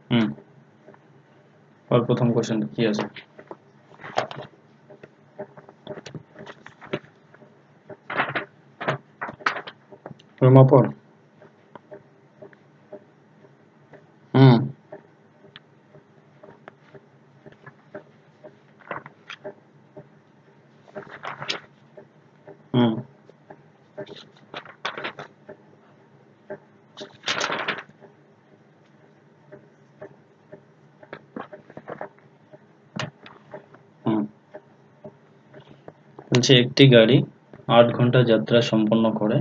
হুম, আর প্রথম কোশ্চেন কি আছে? রোমাপর। হুম হুম হুম বলছে একটি গাড়ি 8 ঘন্টা যাত্রা সম্পন্ন করে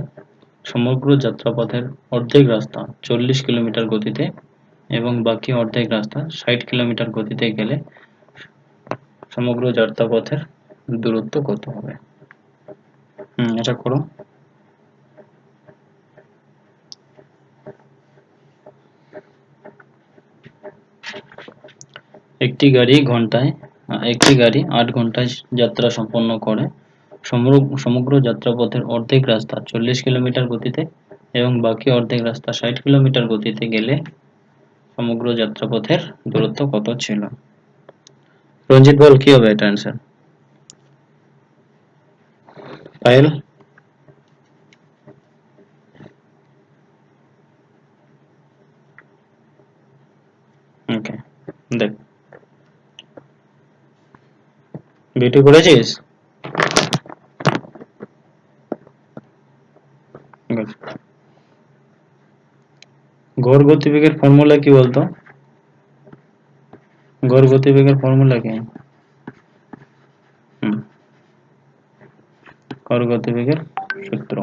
সমগ্র যাত্রাপথের অর্ধেক রাস্তা 40 কিলোমিটার গতিতে এবং বাকি অর্ধেক রাস্তা 60 কিলোমিটার গতিতে গেলে সমগ্র যাত্রাপথের দূরত্ব কত হবে? এটা করো। একটি গাড়ি 8 ঘন্টায় যাত্রা সম্পন্ন করে সমগ্র যাত্রাপথের অর্ধেক রাস্তা 40 কিলোমিটার গতিতে এবং বাকি অর্ধেক রাস্তা 60 কিলোমিটার গতিতে গেলে সমগ্র যাত্রাপথের দূরত্ব কত ছিল? রঞ্জিত বল কি হবে এটা অ্যান্সার? পায়েল? ওকে, দেখ বিউটি করেছিস? Good. গড় গতিবেগের ফর্মুলা কি বলতো? গড় গতিবেগের ফর্মুলা কি? হুম গড় গতিবেগের সূত্র।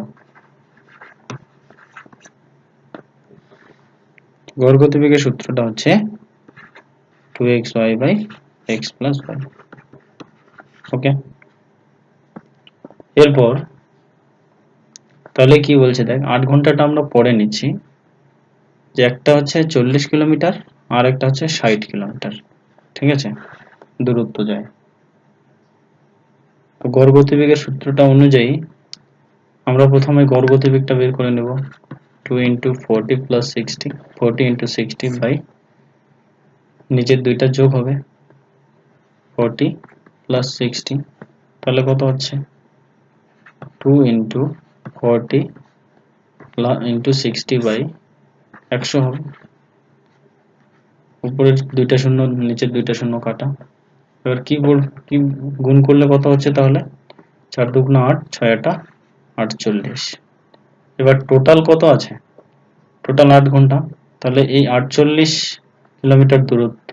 গড় গতিবেগের সূত্রটা হচ্ছে 2xy/x+y। ওকে, এরপর তাহলে কি বলছে দেখ, 8 ঘন্টাটা আমরা পরে নিচ্ছি, যে একটা হচ্ছে 40 কিলোমিটার আর একটা হচ্ছে 60 কিলোমিটার, ঠিক আছে, দূরত্ব যায়। তো গড় গতিবেগের সূত্রটা অনুযায়ী আমরা প্রথমে গড় গতিবেগটা বের করে নেব। 2 × 40 + 60, 40 × 60 বাই নিচের দুইটা যোগ হবে 40 + 60, তাহলে কত হচ্ছে 2 × 40 × 60 বাই 100 হবে। উপরের দুইটা শূন্য নিচের দুইটা শূন্য কাটা। এবার কি গুণ করলে কত হচ্ছে তাহলে? 4 × 2 = 8, 6 × 8 = 48। এবার টোটাল কত আছে? টোটাল 8 ঘন্টা। তাহলে এই 48 কিলোমিটার দূরত্ব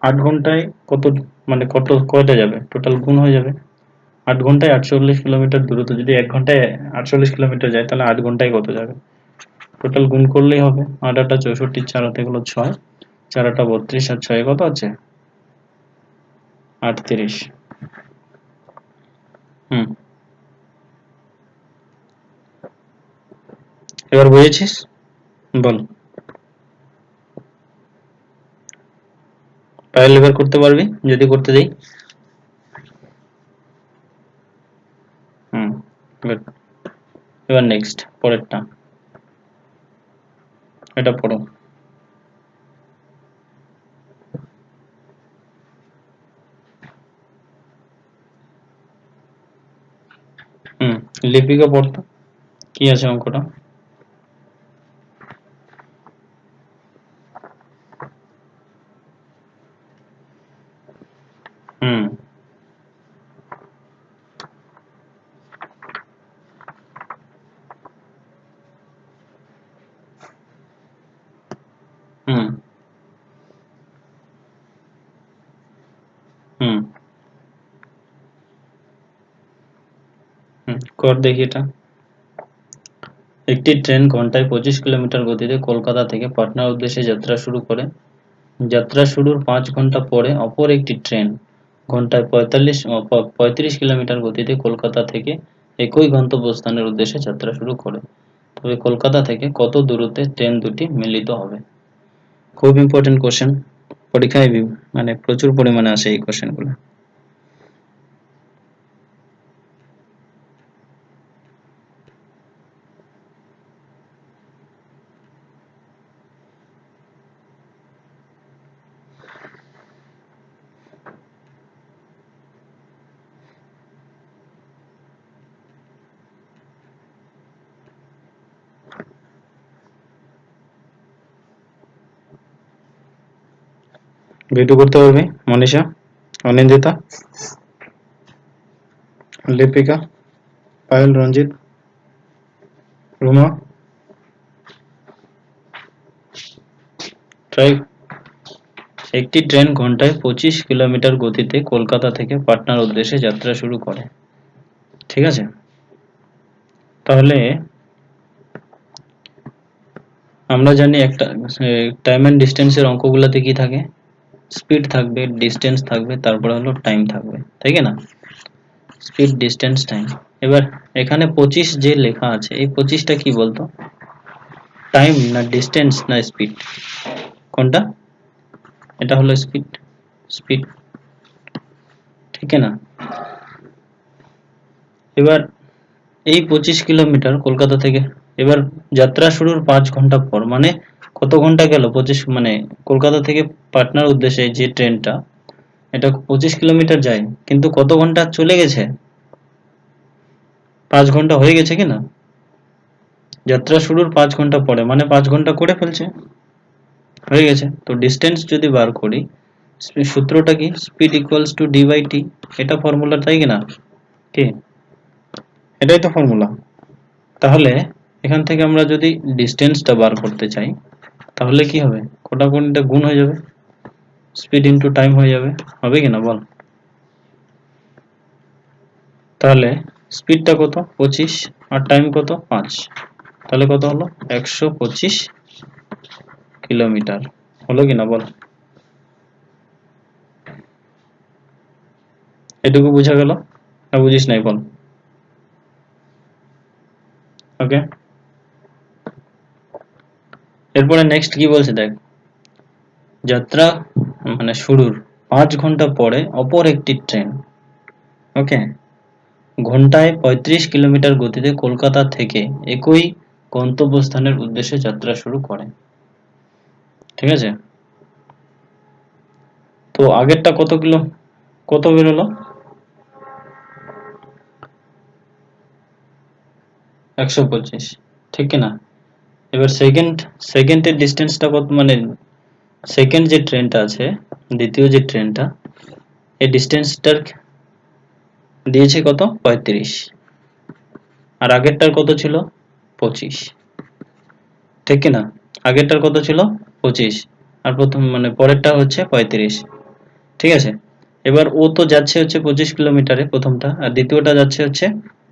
8 ঘন্টায় কত, মানে কয়টা যাবে, টোটাল গুণ হয়ে যাবে। 8 ঘন্টায় 48 কিলোমিটার দূরত্ব যদি 1 ঘন্টায় 48 কিলোমিটার যায়, তাহলে 8 ঘন্টায় কত যাবে? টোটাল গুণ করলেই হবে। 8 × 8 = 64, 4 হাতে হলো 6, 4 × 8 = 32 আর 6 কত আছে? 38। হুম এবার বুঝেছিস? বল। পায়েল এবার করতে পারবি যদি করতে দেই? হুম গুড। এবার নেক্সট পরেরটা, এটা পড়ো। হুম লিপিকা পড়তো, কি আছে অঙ্কটা? হুম হুম হুম কর দেখি এটা। একটি ট্রেন ঘন্টায় 25 কিলোমিটার গতিতে কলকাতা থেকে পাটনার উদ্দেশ্যে যাত্রা শুরু করে। যাত্রা শুরুর 5 ঘন্টা পরে অপর একটি ট্রেন ঘন্টায় 35 কিলোমিটার গতিতে কলকাতা থেকে একই গন্তব্যস্থানের উদ্দেশ্যে যাত্রা শুরু করে। তবে কলকাতা থেকে কত দূরত্বে ট্রেন দুটি মিলিত হবে? খুব ইম্পর্টেন্ট কোশ্চেন, পরীক্ষায় মানে প্রচুর পরিমাণে আসে এই কোশ্চেনগুলো। ভিডিও করতে পারবি? মনীষা, অনিন্দিতা, লিপিকা, পায়েল, রঞ্জিত, রুমা, ট্রাই। একটি ট্রেন ঘন্টায় 25 কিলোমিটার গতিতে কলকাতা থেকে পাটনার উদ্দেশ্যে যাত্রা শুরু করে। ঠিক আছে, তাহলে আমরা জানি একটা টাইম এন্ড ডিস্টেন্সের অঙ্কগুলোতে কি থাকে, স্পিড থাকবে, ডিস্টেন্স থাকবে, তারপরে হলো টাইম থাকবে, তাই না? Speed, distance, time. এবার এখানে 25 যে লেখা আছে, এই 25টা কি বলতো? টাইম না ডিস্টেন্স না স্পিড? কোনটা? এটা হলো স্পিড, স্পিড, ঠিক না? এবার এই 25 কিলোমিটার কলকাতা থেকে, এবার যাত্রা শুরুর 5 ঘন্টা পর, মানে কত ঘন্টা গেল? 25, মানে কলকাতা থেকে পাটনার উদ্দেশ্যে যে ট্রেনটা, এটা 25 কিলোমিটার যায়, কিন্তু কত ঘন্টা চলে গেছে? 5 ঘন্টা হয়ে গেছে কিনা? যাত্রা শুরুর 5 ঘন্টা পরে, মানে 5 ঘন্টা করে ফেলছে, হয়ে গেছে। তো ডিস্টেন্স যদি বার করি, সূত্রটা কি? Speed equals to D by T, এটা ফর্মুলা, তাই কিনা? কি? এটাই তো ফর্মুলা। তাহলে এখান থেকে আমরা যদি ডিস্টেন্সটা বার করতে চাই, তাহলে কি হবে? কোটাকুটিটা গুণ হয়ে যাবে, স্পিড ইন্টু টাইম হয়ে যাবে, হবে কিনা বল? তাহলে স্পিডটা কত? 25, আর টাইম কত? 5, তাহলে কত হলো? 125 কিলোমিটার, হলো কিনা বল? এটুকু বোঝা গেল না? বুঝিস নাই বল? ওকে, এরপরে নেক্সট কি বলছে দেখ, যাত্রা মানে শুরুর 5 ঘন্টা পরে অপর একটি ট্রেন, ওকে, ঘন্টায় 35 কিলোমিটার গতিতে কলকাতা থেকে একই গন্তব্যস্থানের উদ্দেশ্যে যাত্রা শুরু করে। ঠিক আছে, তো আগেরটা কত বেরোলো? 125, ঠিক কিনা? এবার সেকেন্ডের ডিস্টেন্সটা কত, মানে সেকেন্ড যে ট্রেনটা আছে, দ্বিতীয় যে ট্রেনটা, এই ডিস্টেন্সটার দিয়েছে কত? 35, আর আগেরটার কত ছিল? 25, ঠিক কিনা? আগেরটার কত ছিল? 25, আর প্রথম মানে পরেরটা হচ্ছে 35, ঠিক আছে। এবার ও তো যাচ্ছে হচ্ছে 25 কিলোমিটারে প্রথমটা, আর দ্বিতীয়টা যাচ্ছে হচ্ছে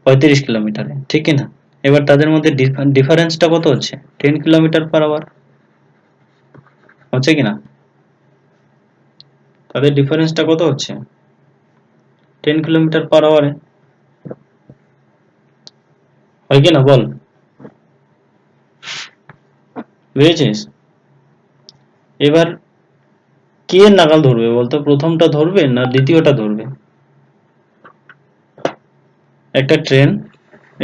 35 কিলোমিটারে, ঠিক কিনা? এবার তাদের মধ্যে ডিফারেন্সটা কত হচ্ছে? 10 কিলোমিটার পার আওয়ার, হচ্ছে কিনা? তাদের ডিফারেন্সটা কত হচ্ছে? 10 কিলোমিটার পার আওয়ারে, হয় কিনা বল? বুঝেছিস? এবার কে নাগাল ধরবে বলতো? প্রথমটা ধরবে না দ্বিতীয়টা ধরবে? একটা ট্রেন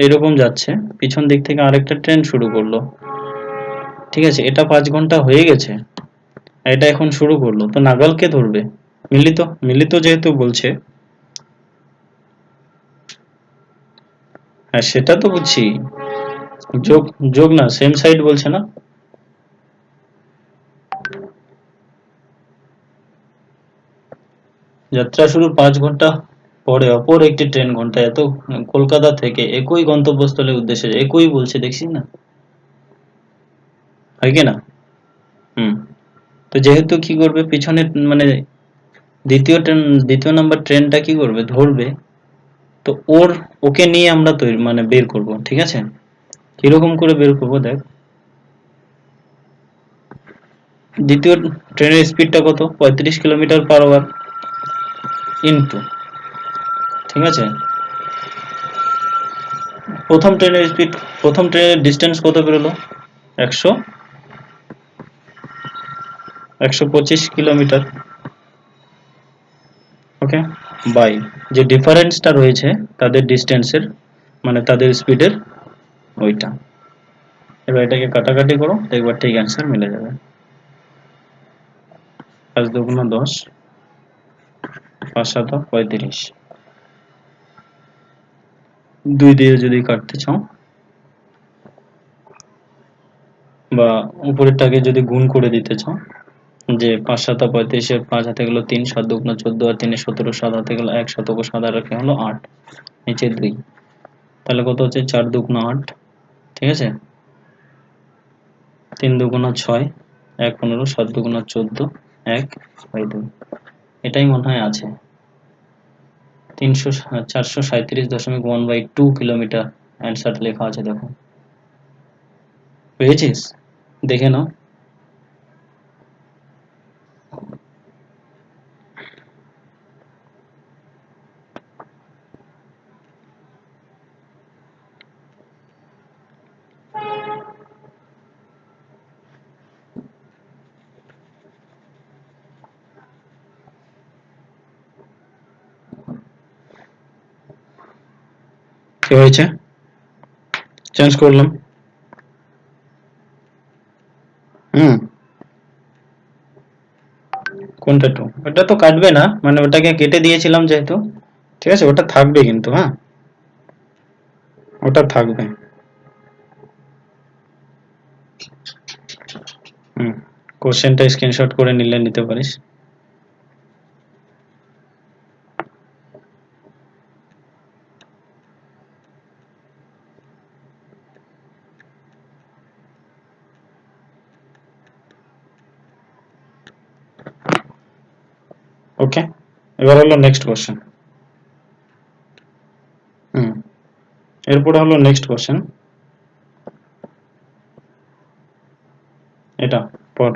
এরকম যাচ্ছে, পিছন দিক থেকে আরেকটা ট্রেন শুরু করলো, ঠিক আছে, এটা 5 ঘন্টা হয়ে গেছে, এটা এখন শুরু করলো, তো নাগাল কে ধরবে? মিলিত, মিলিত যেহেতু বলছে, হ্যাঁ সেটা তো বুঝছি, যোগ, যোগ না, সেম সাইড বলছে না? যাত্রা শুরুর 5 ঘন্টা পরে অপর একটি ট্রেন ঘন্টায় এত কলকাতা থেকে একই গন্তব্যস্থলের উদ্দেশ্যে, একই বলছে, দেখছিস না? হয় কি না? হুম, তো যেহেতু কি করবে পিছনে, মানে দ্বিতীয় নাম্বার ট্রেনটা কি করবে? ধরবে, তো ওকে নিয়ে আমরা তৈরি মানে বের করব, ঠিক আছে? কিরকম করে বের করব দেখ, দ্বিতীয় ট্রেনের স্পিডটা কত? 35 কিলোমিটার পার আওয়ার ইনটু, ঠিক আছে, প্রথম ট্রেনের স্পিড, প্রথম ট্রেনের ডিস্টেন্স কত বেরোলো? 125 কিলোমিটার, ওকে, বাই যে ডিফারেন্সটা রয়েছে তাদের ডিস্টেন্সের, মানে তাদের স্পিডের, ওইটা। এবার এটাকে কাটাকাটি করো, দেখবার ঠিক অ্যান্সার মিলে যাবে। 5 দুগুণ 10, 5 7 35, 2 দিয়ে যদি কাটতে চাও বা উপরেরটাকে যদি গুণ করে দিতে চাও, যে 5 7 35 এর 5 হাতে গেল 3, 7 2 14 আর 3 17, 7 হাতে গেল 1, 7 7 আর রাখে হলো 8, নিচে 2, তাহলে কত হচ্ছে 4 2 8, ঠিক আছে, 3 2 6, 1 15, 7 2 14, 1 2, এটাই মনে হয় আছে 437.12 কিলোমিটার অ্যান্সার লেখা আছে, দেখো পেয়েছিস, দেখে নাও। কি হয়েছে, চেঞ্জ করলাম। কোনটা টু, ওটা তো কাটবে না, মানে ওটাকে কেটে দিয়েছিলাম যেহেতু, ঠিক আছে, ওটা থাকবে কিন্তু, হ্যাঁ ওটা থাকবে। কোশ্চেনটা স্ক্রিনশট করে নিলে নিতে পারিস। ওকে, এবার হলো নেক্সট কোশ্চেন। এরপরে হলো নেক্সট কোশ্চেন, এটা পর।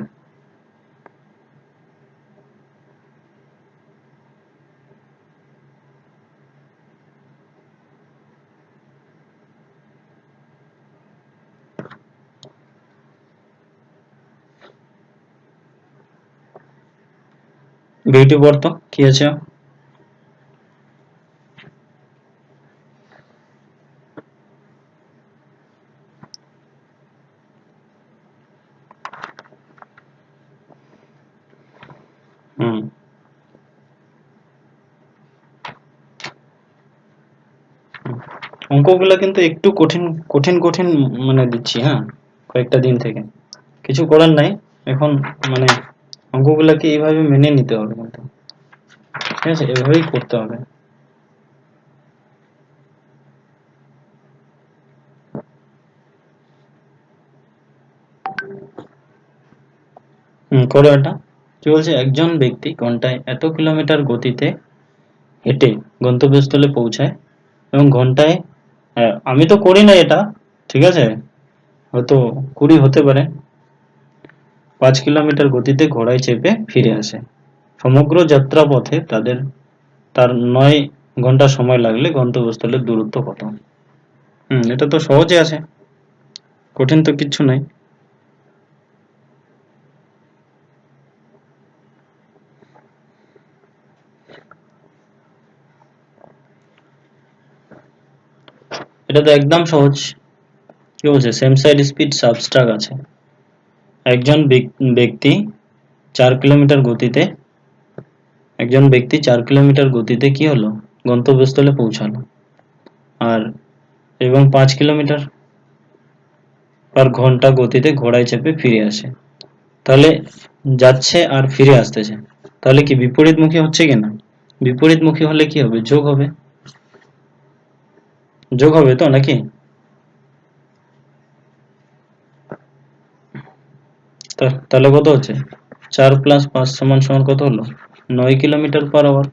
বিউটি পর তো কি আছে, অঙ্কগুলো কিন্তু একটু কঠিন কঠিন কঠিন মানে দিচ্ছি, হ্যাঁ কয়েকটা দিন থেকে, কিছু করার নাই এখন, মানে অঙ্কগুলোকে এইভাবে মেনে নিতে হবে কিন্তু, ঠিক আছে, এভাবেই করতে হবে। করো এটা। কি বলছে, একজন ব্যক্তি ঘন্টায় এত কিলোমিটার গতিতে হেঁটে গন্তব্যস্থলে পৌঁছায় এবং ঘন্টায়, আমি তো করি না এটা, ঠিক আছে, হয়তো 20 হতে পারে, 5 কিলোমিটার গতিতে ঘোড়ায় চেপে ফিরে আসে। সমগ্র যাত্রা পথে তার 9 ঘন্টা সময় লাগলে গন্তব্যস্থলের দূরত্ব কত? এটা তো সহজে আছে, কঠিন তো কিচ্ছু নাই। এটা তো একদম সহজ। কি বলছে, সেম সাইড স্পিড সাবস্ট্রাক আছে। একজন ব্যক্তি 4 কিলোমিটার গতিতে একজন ব্যক্তি 4 কিলোমিটার গতিতে কি হলো গন্তব্যস্থলে পৌঁছালো, আর এবং 5 কিলোমিটার পার ঘন্টা গতিতে ঘোড়ায় চেপে ফিরে আসে, তাহলে যাচ্ছে আর ফিরে আসতেছে, তাহলে কি বিপরীতমুখী হচ্ছে কিনা? বিপরীতমুখী হলে কি হবে, যোগ হবে, যোগ হবে তো নাকি? তাহলে কত হচ্ছে, 4 + 5 সমান সমান কত হলো, 9 কিলোমিটার পার আওয়ার,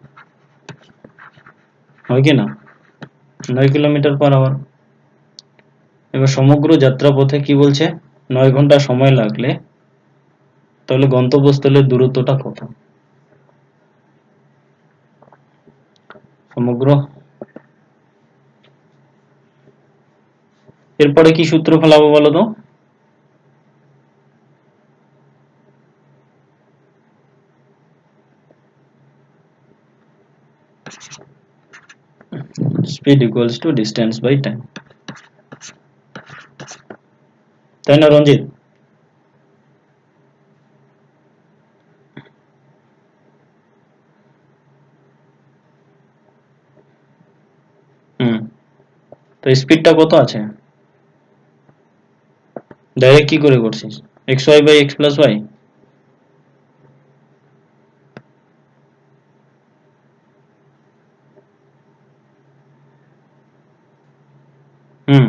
হয় কি না, 9 কিলোমিটার পার আওয়ার। এবার সমগ্র যাত্রাপথে কি বলছে, 9 ঘন্টা সময় লাগলে তাহলে গন্তব্যস্থলের দূরত্বটা কত? সমগ্র, এরপরে কি সূত্র ফেলাবো বলো তো? Speed equals to distance by time, তাই না রঞ্জিত? তো স্পিডটা কত আছে, ডাইরেক্ট কি করে করছিস, X Y by X plus Y, hmm,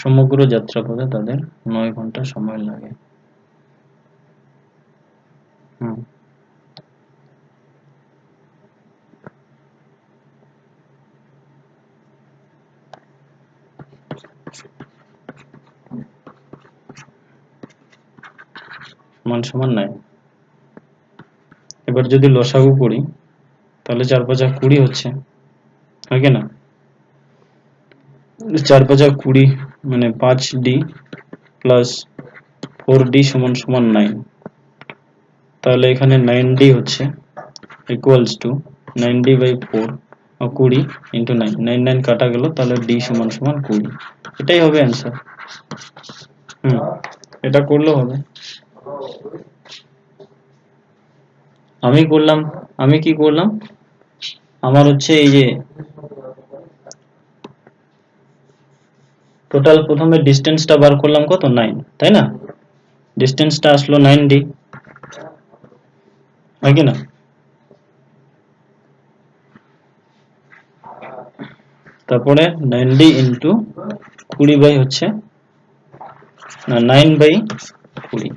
সমগ্র যাত্রাপথে তাদের 9 ঘন্টা সময় লাগে। হুম, সমান সমান 9। এবার যদি লসাগু করি তাহলে 4 5 20 হচ্ছে, হয় কি না? 4 5 20 মানে 5d প্লাস 4d সমান সমান 9। তাহলে এখানে 9d হচ্ছে ইকুয়ালস টু 9d/4 20 ইন্টু 9, 9 9 কাটা গেল, তাহলে d সমান সমান 20। এটাই হবে অ্যান্সার। হুম, এটা করলেও হবে। আমি করলাম, আমি কি করলাম, আমার হচ্ছে এই যে টোটাল প্রথমে ডিস্টেন্সটা বার করলাম কত 9, তাই না? ডিস্টেন্সটা আসলো 9d, হয় কি না? তারপরে 9d ইন্টু 20 বাই হচ্ছে না 9/20।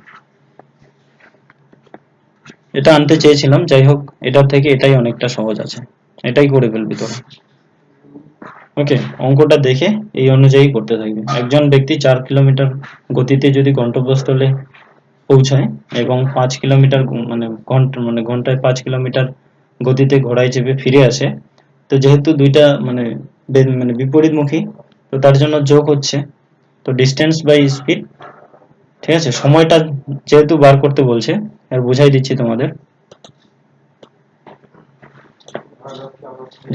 এটা আনতে চেয়েছিলাম, যাই হোক এটার থেকে এটাই অনেকটা সহজ আছে, এটাই করে ফেলবি তোরা। ওকে, অঙ্কটা দেখে এই অনুযায়ী করতে থাকবে। একজন ব্যক্তি 4 কিলোমিটার গতিতে যদি গন্তব্যস্থলে পৌঁছায় এবং 5 কিলোমিটার মানে ঘন্টায় 5 কিলোমিটার গতিতে ঘোড়ায় চেপে ফিরে আসে, তো যেহেতু দুইটা মানে বিপরীতমুখী, তো তার জন্য যোগ হচ্ছে, তো ডিস্টেন্স বাই স্পিড, ঠিক আছে? সময়টা যেহেতু বার করতে বলছে, আর বুঝাই দিচ্ছি তোমাদের,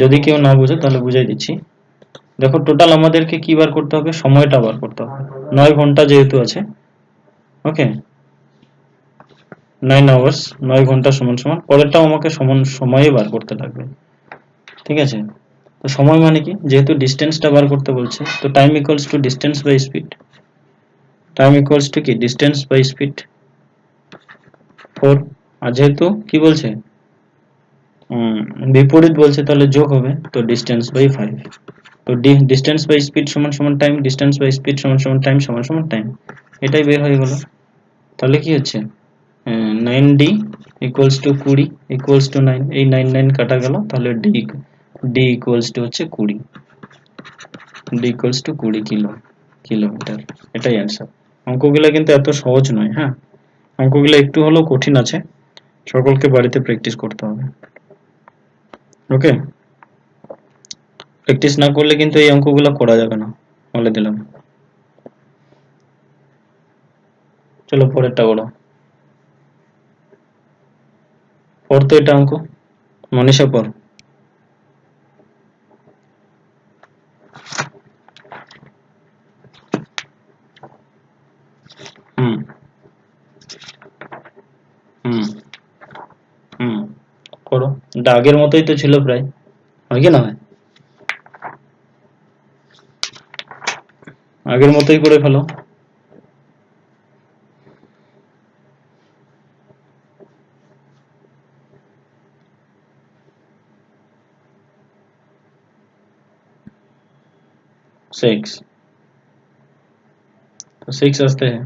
যদি কেউ না বুঝে তাহলে বুঝাই দিচ্ছি। দেখো টোটাল আমাদেরকে কি বার করতে হবে, সময়টা বার করতে হবে। 9 ঘন্টা যেহেতু আছে, ওকে, 9 আওয়ার্স, 9 ঘন্টা সমান সমান, পরেরটাও আমাকে সমান সময়ে বার করতে লাগবে, ঠিক আছে? তো সময় মানে কি, যেহেতু ডিস্টেন্সটা বার করতে বলছে, তো time equals to distance by speed. Time equals to কি, ডিস্টেন্স বাই স্পিড 4। আর যেহেতু কি বলছে, বিপরীত বলছে, তাহলে যোগ হবে, তো ডিস্টেন্স বাই 5। তো ডিস্টেন্স বাই স্পিড সমান সমান টাইম, ডিস্টেন্স বাই স্পিড সমান সমান টাইম সমান সমান টাইম, এটাই বের হয়ে গেল। তাহলে কি হচ্ছে, 9d equals to 20 equals to 9, এই 9 9 কাটা গেল, তাহলে d ইকুয়ালস টু হচ্ছে 20, d ইকুয়ালস টু 20 কিলোমিটার। এটাই অ্যান্সার। অঙ্কগুলো কিন্তু এত সহজ নয়, হ্যাঁ, অঙ্কগুলো একটু হলেও কঠিন আছে, সকলকে বাড়িতে প্র্যাকটিস করতে হবে। ওকে, প্র্যাকটিস না করলে কিন্তু এই অঙ্কগুলো করা যাবে না, বলে দিলাম। চলো পরেরটা বলো। পর তো এটা অঙ্ক, মনীষা পর। হুম হুম হুম, করো। এটা আগের মতোই তো ছিল প্রায়, হয় কি না হয়? আগের মতোই করে ফেলো। सिक्स, तो 6 আসতে हैं,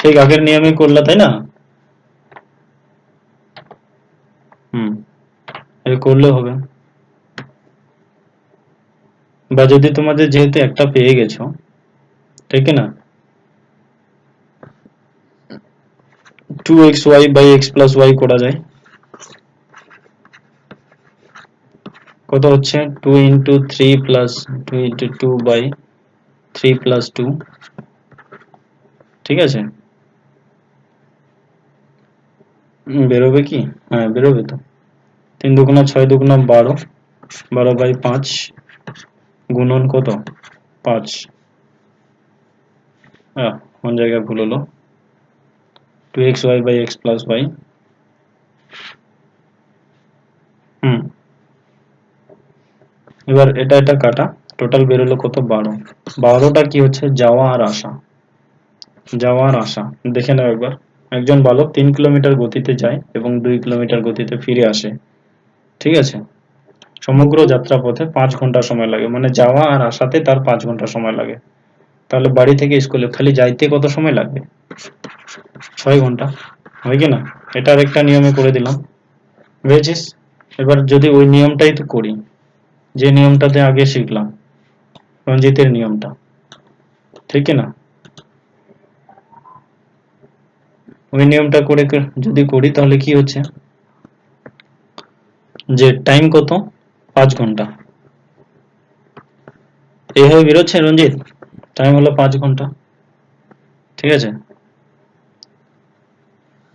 ঠিক আগের নিয়মে করলে, তাই না? হুম, এই করলে হবে। বা যদি তোমাদের যেহেতু একটা পেয়ে গেছো, ঠিক না, 2xy/x+y করা যায়। কত হচ্ছে, 2 ইন্টু 3 প্লাস 2 ইন্টু 2/3 প্লাস 2, ঠিক আছে? বেরোবে কি, হ্যাঁ বেরোবে তো। 3 দুগুণা 6 দুগুণা 12, 12/5 গুণন কত, 5। কোন জায়গায় ভুল হলো, 2xy/x+y। হুম, এবার এটা এটা কাটা, টোটাল বেরোলো কত, 12। 12টা কি হচ্ছে, যাওয়া আর আসা, যাওয়া আর আসা, দেখে নাও একবার। একজন বালক 3 কিলোমিটার গতিতে যায় এবং 2 কিলোমিটার গতিতে ফিরে আসে, ঠিক আছে? সমগ্র যাত্রাপথে 5 ঘন্টা সময় লাগে, মানে যাওয়া আর আসাতে তার 5 ঘন্টা সময় লাগে। তাহলে বাড়ি থেকে স্কুলে খালি যাইতে কত সময় লাগবে? 6 ঘন্টা, হয় কি না? এটা আরেকটা নিয়মে করে দিলাম, বুঝেছিস? এবার যদি ওই নিয়মটাই তো করি, যে নিয়মটাতে আগে শিখলাম, রঞ্জিতের নিয়মটা, ঠিক কি না? ওই নিয়মটা করে যদি করি তাহলে কি হচ্ছে, যে টাইম কত, 5 ঘন্টা, এইভাবে বেরোচ্ছে রঞ্জিত, টাইম হলো 5 ঘন্টা, ঠিক আছে?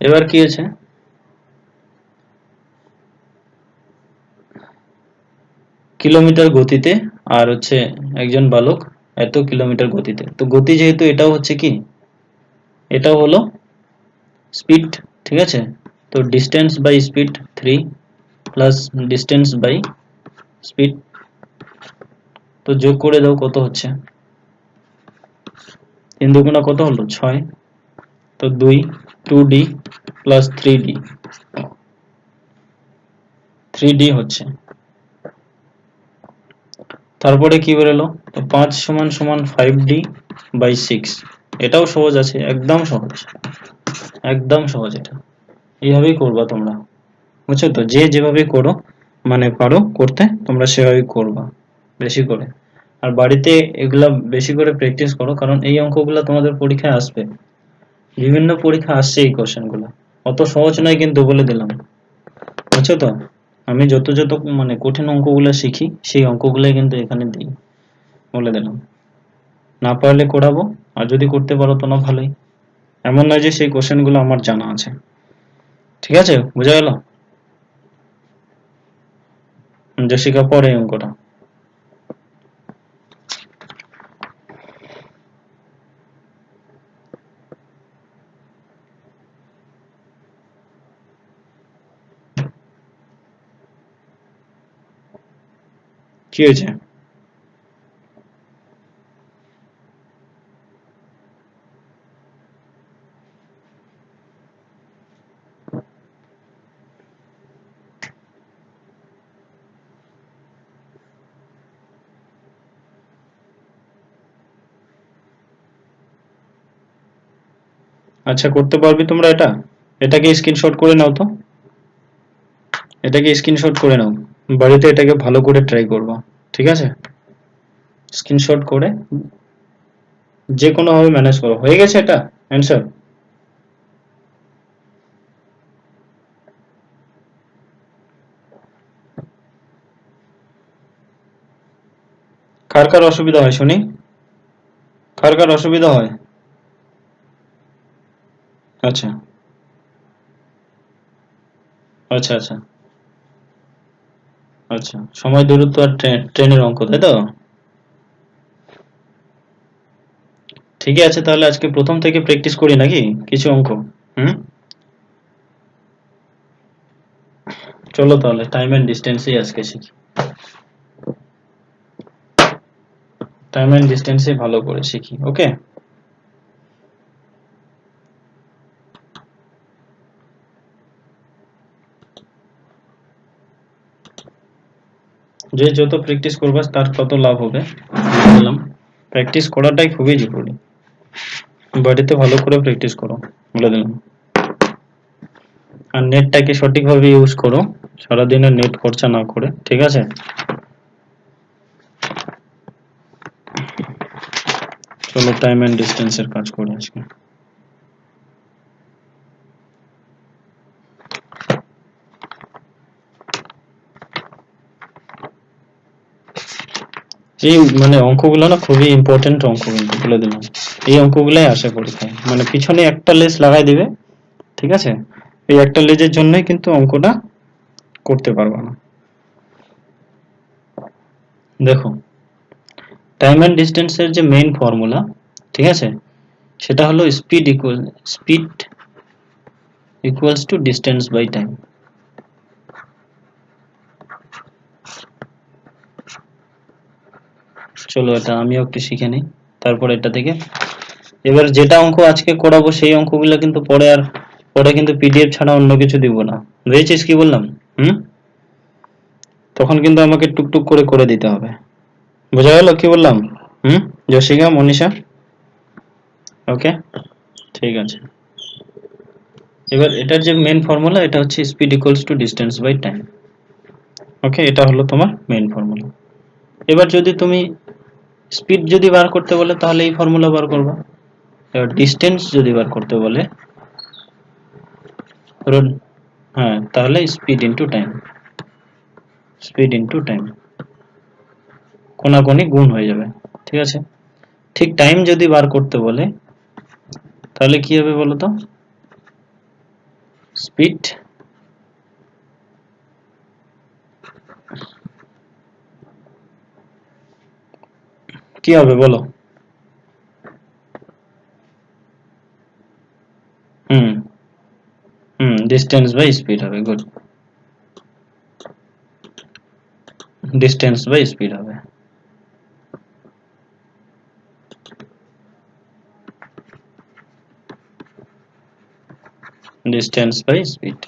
এবার কি আছে, কিলোমিটার গতিতে, আর হচ্ছে একজন বালক এত কিলোমিটার গতিতে, তো গতি যেহেতু এটাও হচ্ছে কি, এটাও হলো স্পিড, ঠিক আছে? তো distance by speed 3 plus distance by speed, তো যোগ করে দাও কত হচ্ছে, 3 দুগুণা কত হলো 6, তো 2d প্লাস 3d হচ্ছে, তারপরে কি বেরোলো, তো 5 সমান সমান 5d বাই 6, এটাও সহজ আছে, একদম সহজ, একদম সহজ। এটা এইভাবেই করবা তোমরা, বুঝছো তো? যে যেভাবে করো, মানে পারো করতে, তোমরা সেভাবেই করবা বেশি করে। আর বাড়িতে এগুলা বেশি করে প্র্যাকটিস করো, কারণ এই অঙ্কগুলা তোমাদের পরীক্ষায় আসবে, বিভিন্ন পরীক্ষা আসছে এই কোশ্চেন গুলো, অত সহজ নয় কিন্তু, বলে দিলাম, বুঝছো তো? আমি যত যত মানে কঠিন অঙ্কগুলো শিখি, সেই অঙ্কগুলাই কিন্তু এখানে দিই, বলে দিলাম। না পারলে করাবো, আর যদি করতে পারো তো না, ভালোই। এমন নয় যে সেই কোশ্চেন গুলো আমার জানা আছে, ঠিক আছে? বোঝা গেল? জেসিকা পরে এই অঙ্কটা। কি হয়েছে? আচ্ছা, করতে পারবি তোমরা এটা? এটাকে স্ক্রিনশট করে নাও তো, এটাকে স্ক্রিনশট করে নাও, বাড়িতে এটাকে ভালো করে ট্রাই করবা, ঠিক আছে? স্ক্রিনশট করে যে কোনো ভাবে ম্যানেজ করো। হয়ে গেছে এটা অ্যান্সার? কার কার অসুবিধা হয় শুনি, কার কার অসুবিধা হয়? আচ্ছা আচ্ছা আচ্ছা আচ্ছা, সময় দূরত্ব আর ট্রেনের অঙ্ক, তাই তো? ঠিকই আছে, তাহলে আজকে প্রথম থেকে প্র্যাকটিস করি নাকি কিছু অঙ্ক? হুম, চলো তাহলে টাইম এন্ড ডিস্টেন্সই আজকে শিখি, টাইম এন্ড ডিস্টেন্সই ভালো করে শিখি, ওকে? যে যত প্র্যাকটিস করবা তার তত লাভ হবে, বললাম। প্র্যাকটিস করাটাই খুবই জরুরি, বাড়িতে ভালো করে প্র্যাকটিস করো, বলে দিলাম। আর নেটটাকে সঠিকভাবে ইউজ করো, সারাদিনে নেট খরচা না করে, ঠিক আছে? চলো টাইম এন্ড ডিস্টেন্সের কাজ করি আজকে। এই মানে অঙ্কগুলো না খুবই ইম্পর্টেন্ট অঙ্ক, কিন্তু বলে দিলাম, এই অঙ্কগুলাই আসে পরীক্ষায়, মানে পিছনে একটা লেস লাগাই দিবে, ঠিক আছে? এই একটা লেজের জন্যই কিন্তু অঙ্কটা করতে পারবা না। দেখো, টাইম এন্ড ডিস্টেন্সের যে মেইন ফর্মুলা, ঠিক আছে, সেটা হলো speed equals to distance by time. চলো এটা আমিও একটু শিখে নিই, তারপর এটা থেকে এবার যেটা অঙ্ক আজকে করাবো সেই অঙ্কগুলো কিন্তু পরে আর ওটা কিন্তু পিডিএফ ছাড়া অন্য কিছু দিব না, বুঝেছিস কি বললাম? তখন কিন্তু আমাকে টুকটুক করে করে দিতে হবে। বোঝা গেল কি বললাম? জশিকা, মনীষা, ওকে, ঠিক আছে। এবার এটার যে মেন ফর্মুলা, এটা হচ্ছে speed equals to distance by time. Okay, এটা হলো তোমার মেন ফর্মুলা। এবার যদি তুমি স্পিড যদি বার করতে বলে তাহলে এই ফর্মুলা বার করবা। এবার ডিস্টেন্স যদি বার করতে বলে, ধরুন, হ্যাঁ, তাহলে speed into time, speed into time, কোনাকুনি গুণ হয়ে যাবে, ঠিক আছে। ঠিক টাইম যদি বার করতে বলে তাহলে কি হবে বলো তো? স্পিড কি হবে বলো? হুম ডিস্টেন্স বাই স্পিড হবে, গুড, ডিস্টেন্স বাই স্পিড হবে। ডিস্টেন্স বাই স্পিড,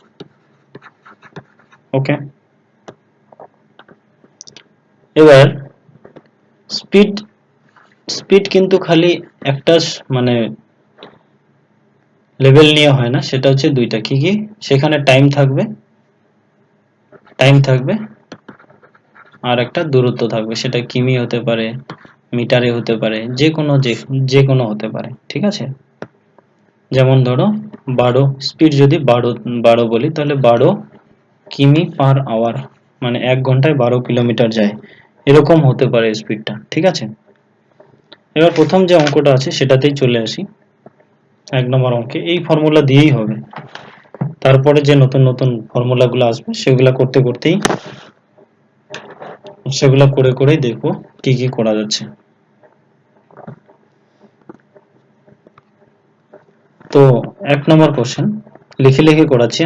ওকে। এবার স্পিড, স্পিড কিন্তু খালি একটা মানে লেভেল নিয়ে হয় না, সেটা হচ্ছে দুইটা, কি কি? সেখানে টাইম থাকবে, টাইম থাকবে, আর একটা দূরত্ব থাকবে, সেটা কিমি হতে পারে, মিটারে হতে পারে, যে কোনো হতে পারে, ঠিক আছে। যেমন ধরো 12 স্পিড, যদি 12 বলি তাহলে 12 কিমি পার আওয়ার, মানে 1 ঘন্টায় 12 কিলোমিটার যায়, এরকম হতে পারে স্পিডটা, ঠিক আছে। এবার প্রথম যে অঙ্কটা আছে সেটাতেই চলে আসি। 1 নম্বর অঙ্কে এই ফর্মুলা দিয়েই হবে, তারপরে যে নতুন নতুন ফর্মুলাগুলো আসবে সেগুলা করতে করতেই, সেগুলা করে করেই দেখবো কি কি করা যাচ্ছে। তো 1 নম্বর কোশ্চেন লিখে লিখে করাচ্ছি।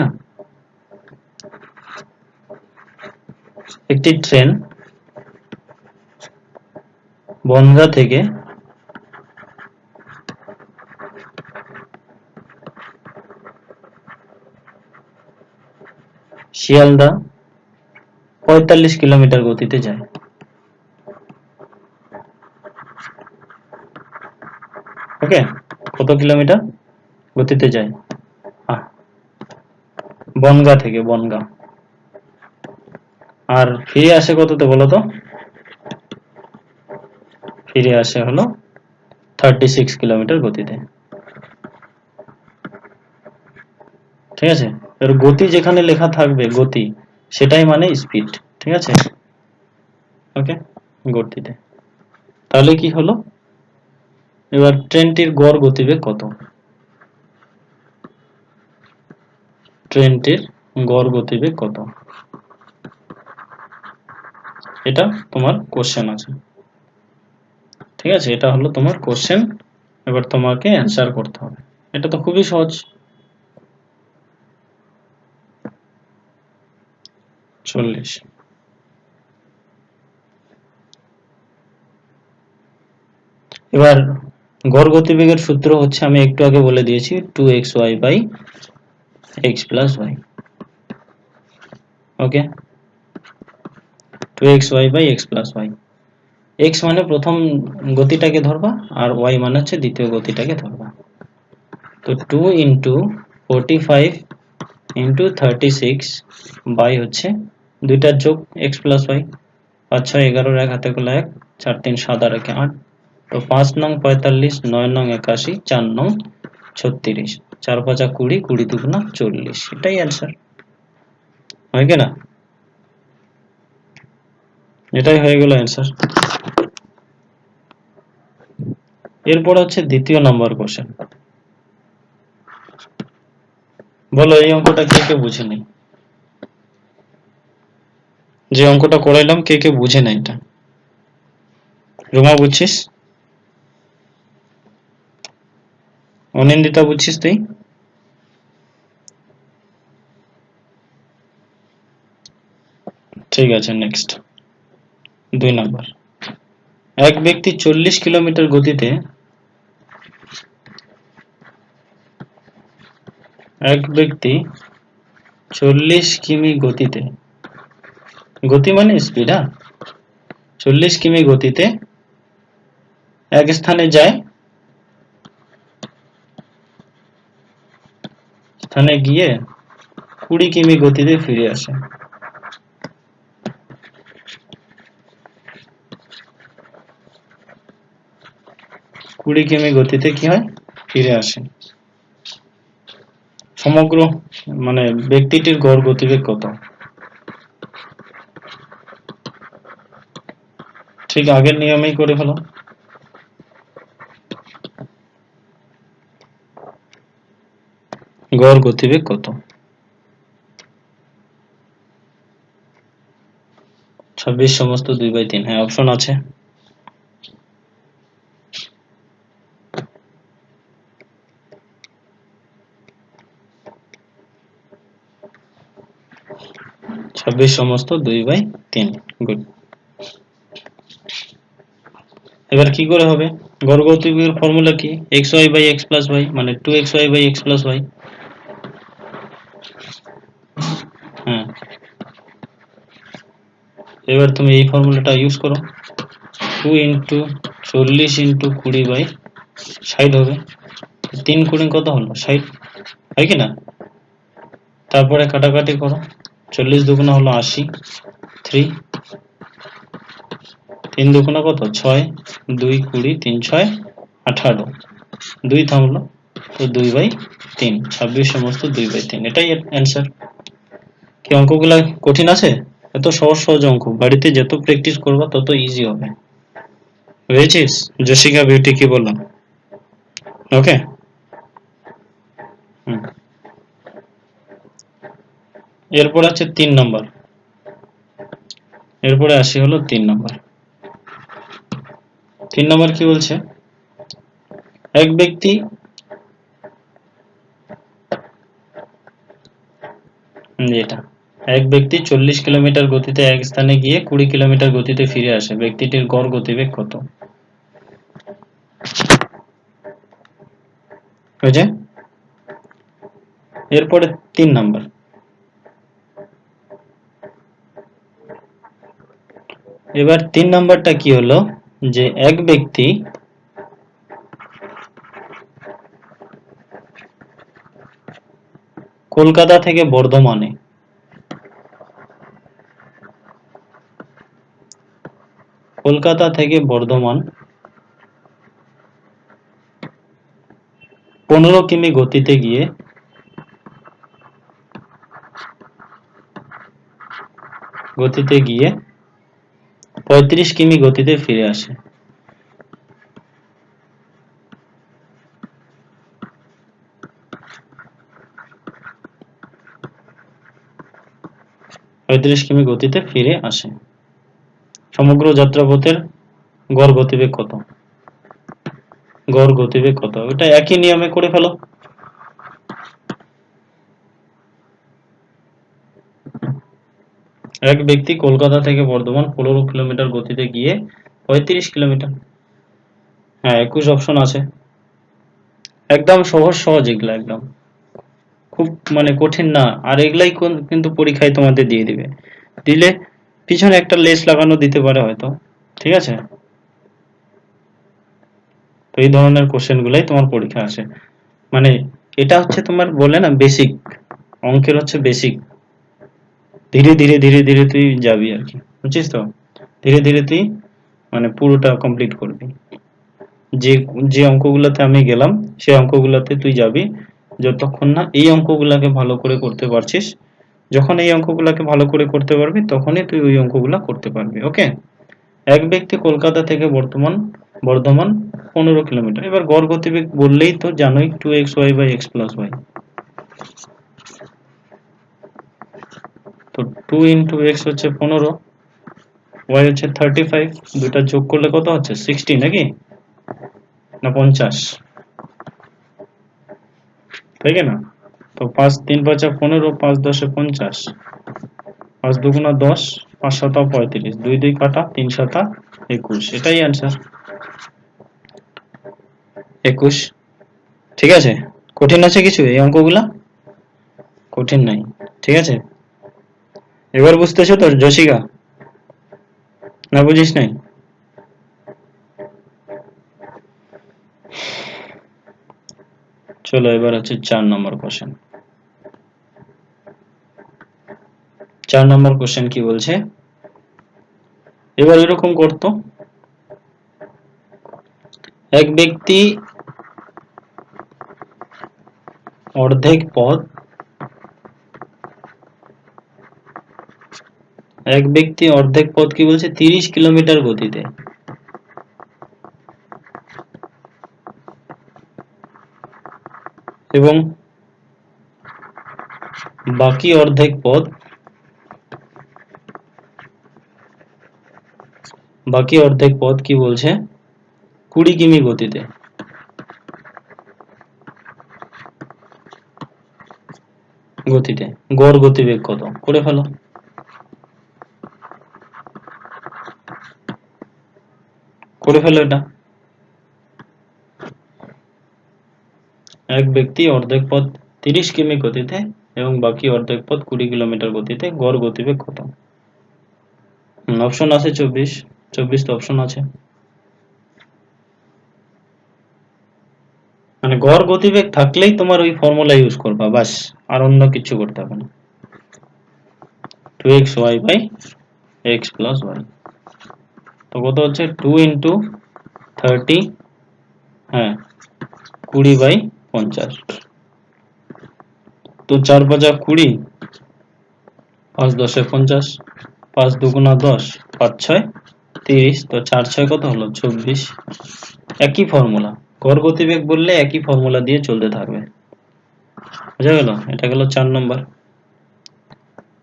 একটি ট্রেন বনগাঁ থেকে শিয়ালদা 45 কিলোমিটার গতিতে যায়। ওকে, কত কিলোমিটার গতিতে যায়? বনগাঁ থেকে, বনগাঁ। আর ফিরে আসে কততে বলো তো? ফিরে আসে হলো 36 কিলোমিটার গতিতে, ঠিক আছে। এর গতি যেখানে লেখা থাকবে, গতি, সেটাই মানে স্পিড, ঠিক আছে। ওকে, গতিতে, তাহলে কি হলো? এবার ট্রেনটির গড় গতিবেগ কত? ট্রেনটির গড় গতিবেগ কত? এটা তোমার কোশ্চেন আছে, ঠিক আছে, এটা হলো তোমার কোশ্চেন। এবার তোমাকে অ্যান্সার করতে হবে, এটা তো খুবই সহজ। 40। এবার গড় গতিবেগের সূত্র হচ্ছে, আমি একটু আগে বলে দিয়েছি, 2xy by x plus y। Okay, 2xy by x plus y। x মানে প্রথম গতিটাকে ধরবা, আর y মানে হচ্ছে দ্বিতীয় গতিটাকে ধরবা। তো 2 ইন্টু 45 ইন্টু 36 বাই হচ্ছে দুইটার যোগ x প্লাস y, 5 6 11, এক হাতে গোলা 1, 4 3 7 আর 1 8। তো 5 নং 45, 9 নং 81, 4 নং 36, 4 5 20, 20 দুগুণা 40, এটাই অ্যান্সার, হয় কি না? এটাই হয়ে গেল অ্যান্সার। এরপর হচ্ছে দ্বিতীয় নম্বর কোশ্চেন। বলো এই অঙ্কটা কে কে বুঝে নেই? যে অঙ্কটা করাইলাম কে কে বুঝে নাই এটা? রুমা বুঝছিস? অনিন্দিতা বুঝছিস তুই? ঠিক আছে, নেক্সট 2 নম্বর। এক ব্যক্তি 40 কিলোমিটার গতিতে এক ব্যক্তি 40 কিমি গতিতে, গতি মানে স্পিড, 40 কিমি গতিতে এক স্থানে যায়, স্থানে গিয়ে 20 কিমি গতিতে ফিরে আসে। 20 কিমি গতিতে কি হয়, ফিরে আসে। সমগ্র মানে ব্যক্তিটির গড় গতিবেগ কত? ঠিক আগের নিয়মেই করে ফেলো। গড় গতিবেগ কত? 26 সমস্ত 2/3। হ্যাঁ, অপশন আছে। সমস্ত 2/3। গুড। এবার কি করে হবে? গড় গতিবেগের ফর্মুলা কি? xy/x + y মানে 2xy/x + y। হ্যাঁ, এবার তুমি এই ফর্মুলাটা ইউজ করো। 2 × 40 × 20/60 হবে। 3 গুণে কত হলো? 60, হয় কি না? তারপরে কাটাকাটি করো। 40 দুগুণা হলো 80, 3 3 দুগুণা কত? 6, 2 20, 3 6 18, 2 থামলো, তো 2/3। 26 সমস্ত 2/3, এটাই অ্যান্সার। কি অঙ্কগুলা কঠিন আছে? এত সহজ সহজ অঙ্ক, বাড়িতে যত প্র্যাকটিস করবা তত ইজি হবে। বুঝেছিস জসিকা বিউটি কি বললাম? ওকে। এরপর আছে 3 নম্বর। এরপরে আসি হলো 3 নম্বর। 3 নম্বর কি বলছে? এক ব্যক্তি এটা এক ব্যক্তি 40 কিলোমিটার গতিতে এক স্থানে গিয়ে 20 কিলোমিটার গতিতে ফিরে আসে, ব্যক্তিটির গড় গতিবেগ কত? বুঝে? এরপরে 3 নম্বর। এবার 3 নম্বরটা কি হলো, যে এক ব্যক্তি কলকাতা থেকে বর্ধমানে কলকাতা থেকে বর্ধমান 15 কিমি গতিতে গিয়ে 35 কিমি গতিতে ফিরে আসে। কিমি গতিতে ফিরে আসে। সমগ্র যাত্রাপথের গড় গতিবেগ কত? গড় গতিবেগ কত? এটা একই নিয়মে করে ফেলো। এক ব্যক্তি কলকাতা থেকে বর্ধমান 15 কিলোমিটার গতিতে গিয়ে 35 কিলোমিটার, হ্যাঁ 21 অপশন আছে। একদম সহজ সহজ, এগুলা একদম খুব মানে কঠিন না। আর এগুলাই কিন্তু পরীক্ষায় তোমাদের দিয়ে দিবে, দিলে পিছনে একটা লেস লাগানো দিতে পারে হয়তো, ঠিক আছে? তো এই ধরনের কোশ্চেন গুলাই তোমার পরীক্ষা আসে। মানে এটা হচ্ছে তোমার বলে না বেসিক, অঙ্কের হচ্ছে বেসিক। ধীরে ধীরে ধীরে ধীরে তুই যাবি আর কি, বুঝছিস তো? ধীরে ধীরে তুই মানে পুরোটা কমপ্লিট করবি। যে যে অঙ্কগুলোতে আমি গেলাম সেই অঙ্কগুলোতে তুই যাবি, যতক্ষণ না এই অঙ্কগুলোকে ভালো করে করতে পারছিস। যখন এই অঙ্কগুলোকে ভালো করে করতে পারবি তখনই তুই ওই অঙ্কগুলো করতে পারবি। ওকে। এক ব্যক্তি কলকাতা থেকে বর্ধমান 15 কিলোমিটার। এবার গড় গতিবেগ বললেই তো জানোই 2xy/x + y। তো 2 × x হচ্ছে 15, y হচ্ছে 35, দুটা যোগ করলে কত হচ্ছে? 60 নাকি না 50? তাই না? তো 5 3 5 15, 5 10 50, 5 দুগুণা 10, 5 7 35, 2 2 কাটা, 3 7 21, এটাই অ্যান্সার 21। ঠিক আছে? কঠিন আছে কিছু এই অঙ্কগুলা? কঠিন নাই, ঠিক আছে। এবার বুঝতেছো তো যশিকা, না বুঝিস নাই? চলো এবার হচ্ছে 4 নম্বর কোশ্চেন। 4 নম্বর কোশ্চেন কি বলছে, এবার এরকম করতো, এক ব্যক্তি অর্ধেক পথ কি বলছে 30 কিলোমিটার গতিতে এবং বাকি অর্ধেক পথ কি বলছে 20 কিমি গতিতে। গড় গতিবেগ কত করে ফেলো। এটা এক ব্যক্তি অর্ধেক পথ 30 কিমি গতিতে এবং বাকি অর্ধেক পথ 20 কিলোমিটার গতিতে, গড় গতিবেগ কত? অপশন আছে 24 তো অপশন আছে, মানে গড় গতিবেগ থাকলেই তোমার ওই ফর্মুলা ইউজ করবা, বাস, আর অন্য কিছু করতে হবে না। 2xy by x plus y, তো কত হচ্ছে 2 ইন্টু 30, হ্যাঁ 20 বাই 50, তো 4 5 20, 5 10 50, 5 দুগুণা 10, 5 6 30, তো 4 6 কত হলো 24। একই ফর্মুলা, গড় গতিবেগ বললে একই ফর্মুলা দিয়ে চলতে থাকবে, বুঝা গেল? এটা গেল 4 নম্বর।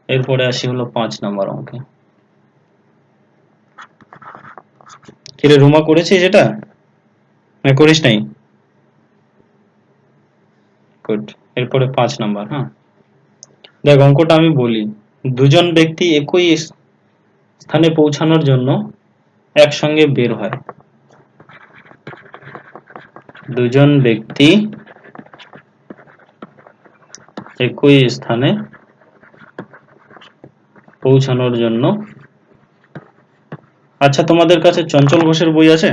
এরপরে আসি হলো 5 নম্বর অঙ্কে। কিরে রুমা করেছিস এটা না করিস নাই? গুড। এরপরে 5 নাম্বার, হ্যাঁ দেখ অঙ্কটা আমি বলি, দুজন ব্যক্তি একই স্থানে পৌঁছানোর জন্য একসঙ্গে বের হয়। দুজন ব্যক্তি একই স্থানে পৌঁছানোর জন্য, আচ্ছা তোমাদের কাছে চঞ্চল ঘোষের বই আছে?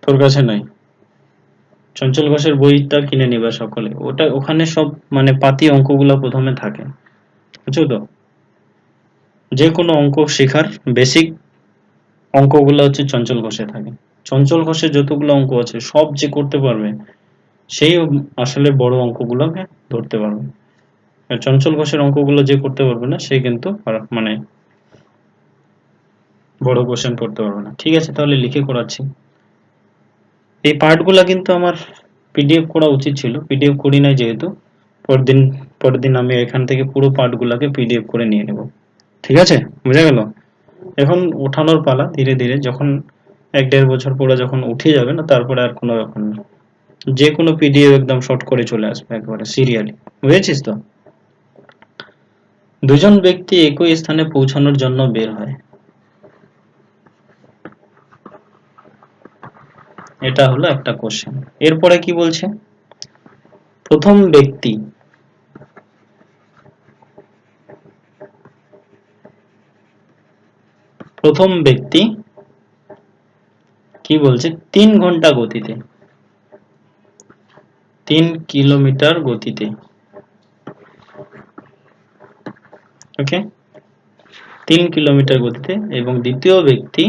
তোর কাছে নাই? চঞ্চল ঘোষের বইটা কিনে নিবা সকলে, ওখানে সব মানে পাতি অঙ্কগুলো প্রথমে থাকে, বুঝছো তো? যে কোনো অঙ্ক শেখার বেসিক অঙ্কগুলো হচ্ছে চঞ্চল ঘোষে থাকে। চঞ্চল ঘোষের যতগুলো অঙ্ক আছে সব যে করতে পারবে সেই আসলে বড় অঙ্কগুলোকে ধরতে পারবে, আর চঞ্চল ঘোষের অঙ্কগুলো যে করতে পারবে না সে কিন্তু মানে বড় কোশ্চেন করতে পারবে না। ঠিক আছে, তাহলে লিখে করাচ্ছি। এই পার্টগুলো কিন্তু আমার পিডিএফ করা উচিত ছিল, পিডিএফ করি নাই যেহেতু, পরদিন আমি এখান থেকে পুরো পার্টগুলোকে পিডিএফ করে নিয়ে নেব, ঠিক আছে? বুঝা গেল? এখন ওঠানোর পালা, ধীরে ধীরে যখন 1-1.5 বছর পরে যখন উঠে যাবে না, তারপরে আর কোনো ব্যাপার না, যে কোনো পিডিএফ একদম শর্ট করে চলে আসবে একবারে সিরিয়ালি, বুঝেছিস তো? দুজন ব্যক্তি একই স্থানে পৌঁছানোর জন্য বের হয়, এটা হলো একটা কোশ্চেন। এরপরে কি বলছে, প্রথম ব্যক্তি কি বলছে 3 ঘন্টা গতিতে, 3 কিলোমিটার গতিতে, ওকে, 3 কিলোমিটার গতিতে, এবং দ্বিতীয় ব্যক্তি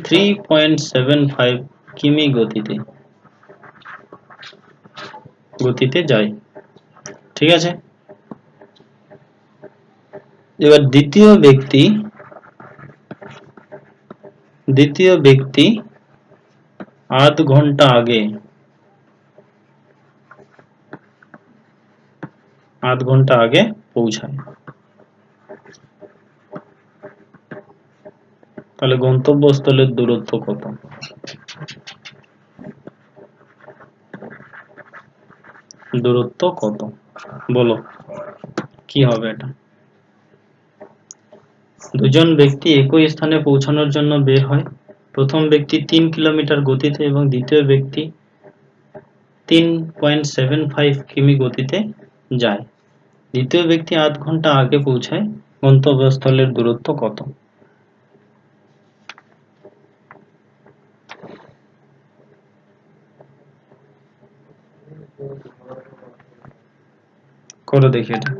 3.75 কিমি গতিতে যায়, ঠিক আছে? এবার দ্বিতীয় ব্যক্তি আধ ঘন্টা আগে পৌঁছায়, তাহলে গন্তব্যস্থলের দূরত্ব কত? বলো কি হবে এটা? দুজন ব্যক্তি একই স্থানে পৌঁছানোর জন্য বের হয়। প্রথম ব্যক্তি 3 কিলোমিটার গতিতে এবং দ্বিতীয় ব্যক্তি 3.75 কিমি গতিতে যায়। দ্বিতীয় ব্যক্তি আধ ঘন্টা আগে পৌঁছায়, গন্তব্যস্থলের দূরত্ব কত? করে দেখি এটা।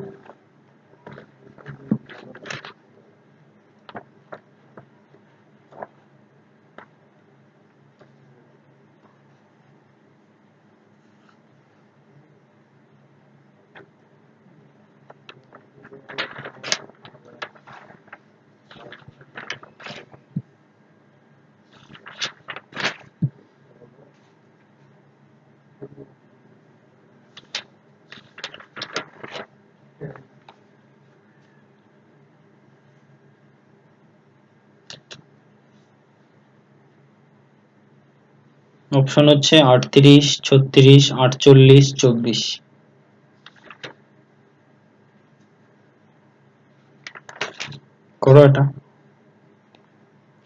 অপশন হচ্ছে 38, 36, 48, 24। করো এটা।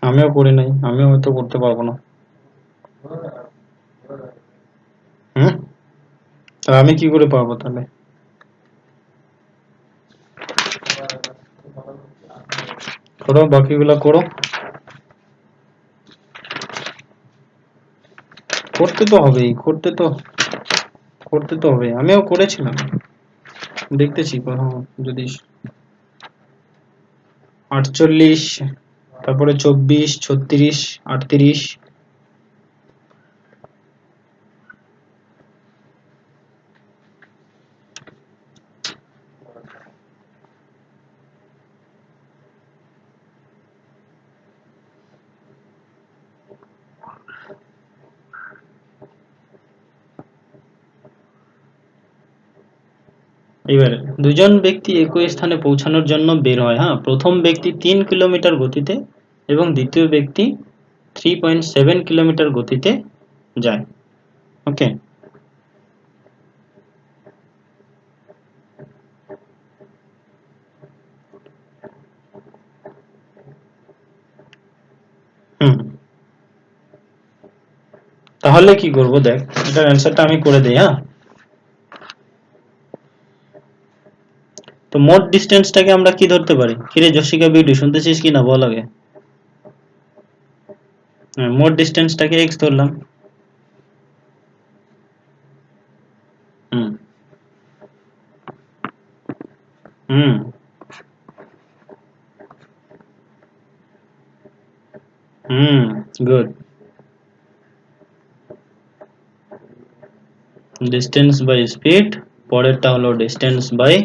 আমিও করি নাই, আমিও হয়তো করতে পারবো না। আমি কি করে পারবো তাহলে? করো, বাকিগুলা করো। করতে তো হবেই, করতে তো হবে। আমিও করেছিলাম, দেখতেছি যদি 48, তারপরে 24, 36, 38। এবারে দুজন ব্যক্তি একই স্থানে পৌঁছানোর জন্য বের হয়। প্রথম ব্যক্তি 3 কিলোমিটার গতিতে এবং দ্বিতীয় ব্যক্তি 3.7 কিলোমিটার গতিতে যায়। ওকে, তাহলে কি করব দেখ, এটার অ্যান্সারটা আমি করে দেই। তো মোট ডিসটেন্সটাকে আমরা কি ধরতে পারি? কিরে জশিকা বিউটি, শুনতেছিস কি না বল আগে। মোট ডিসটেন্সটাকে x ধরলাম। হুম হুম হুম গুড। ডিসটেন্স বাই স্পিড, পরেরটা হলো ডিসটেন্স বাই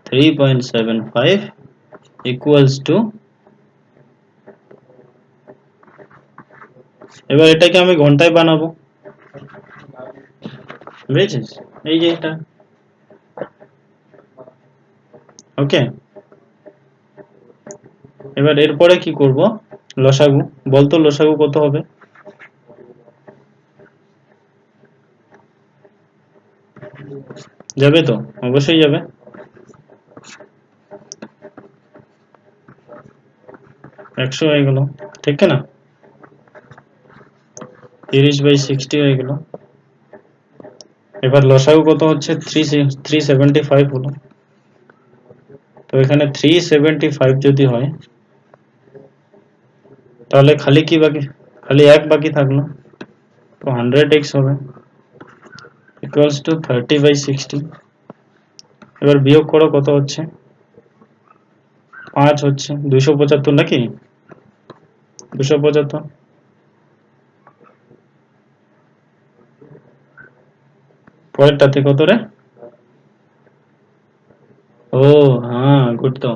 3.75 ইকুয়ালস টু, এবার এটাকে আমি ঘন্টায় বানাবো, বুঝেছিস? এই যে এটা। ওকে, এবার এরপরে কি করব? লসাগু, বলতো লসাগু কত হবে? যাবে তো, অবশ্যই যাবে। 100 হয়ে গেল, ঠিক না? 30/60 হয়ে গেল। এবার লসাগু কত হচ্ছে? 375 হলো। তো এখানে 375 যদি হয়, তাহলে খালি কি বাকি, খালি এক বাকি থাকলো। তো 100x হবে ইকুয়ালস টু 30/60। এবার বিয়োগ করো, কত হচ্ছে? 5 হচ্ছে 275 নাকি? 275। পরেরটাতে কত রে? ও হ্যাঁ, গুড তো।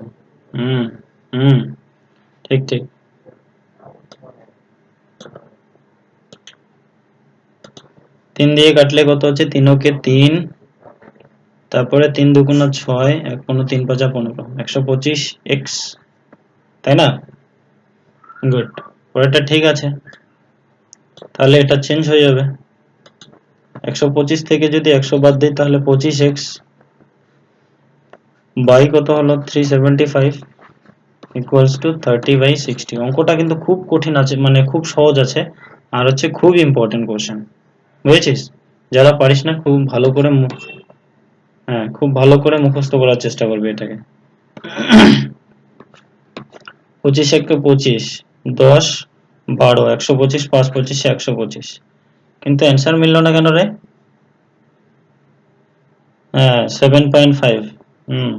হুম হুম, ঠিক ঠিক। 3 দিয়ে কাটলে কত হচ্ছে? 3 ওকে 3, তারপরে 3 দুগুণা 6, 1 15, 3 5 15, 125x, তাই না? গুড, পরেরটা ঠিক আছে। তাহলে এটা চেঞ্জ হয়ে যাবে। 125 থেকে যদি 100 বাদ দিই তাহলে 25x বাই কত হলো? 375। Equals to 30/60। অঙ্কটা কিন্তু খুব কঠিন আছে, মানে খুব সহজ আছে, আর হচ্ছে খুব ইম্পর্টেন্ট কোশ্চেন, বুঝেছিস? যারা পারিস না খুব ভালো করে হ্যাঁ, খুব ভালো করে মুখস্থ করার চেষ্টা করবে এটাকে। 25 × 25, 10, 12, 125, 5 25, 125, কিন্তু অ্যান্সার মিললো না কেন রে? হ্যাঁ 7.5। হুম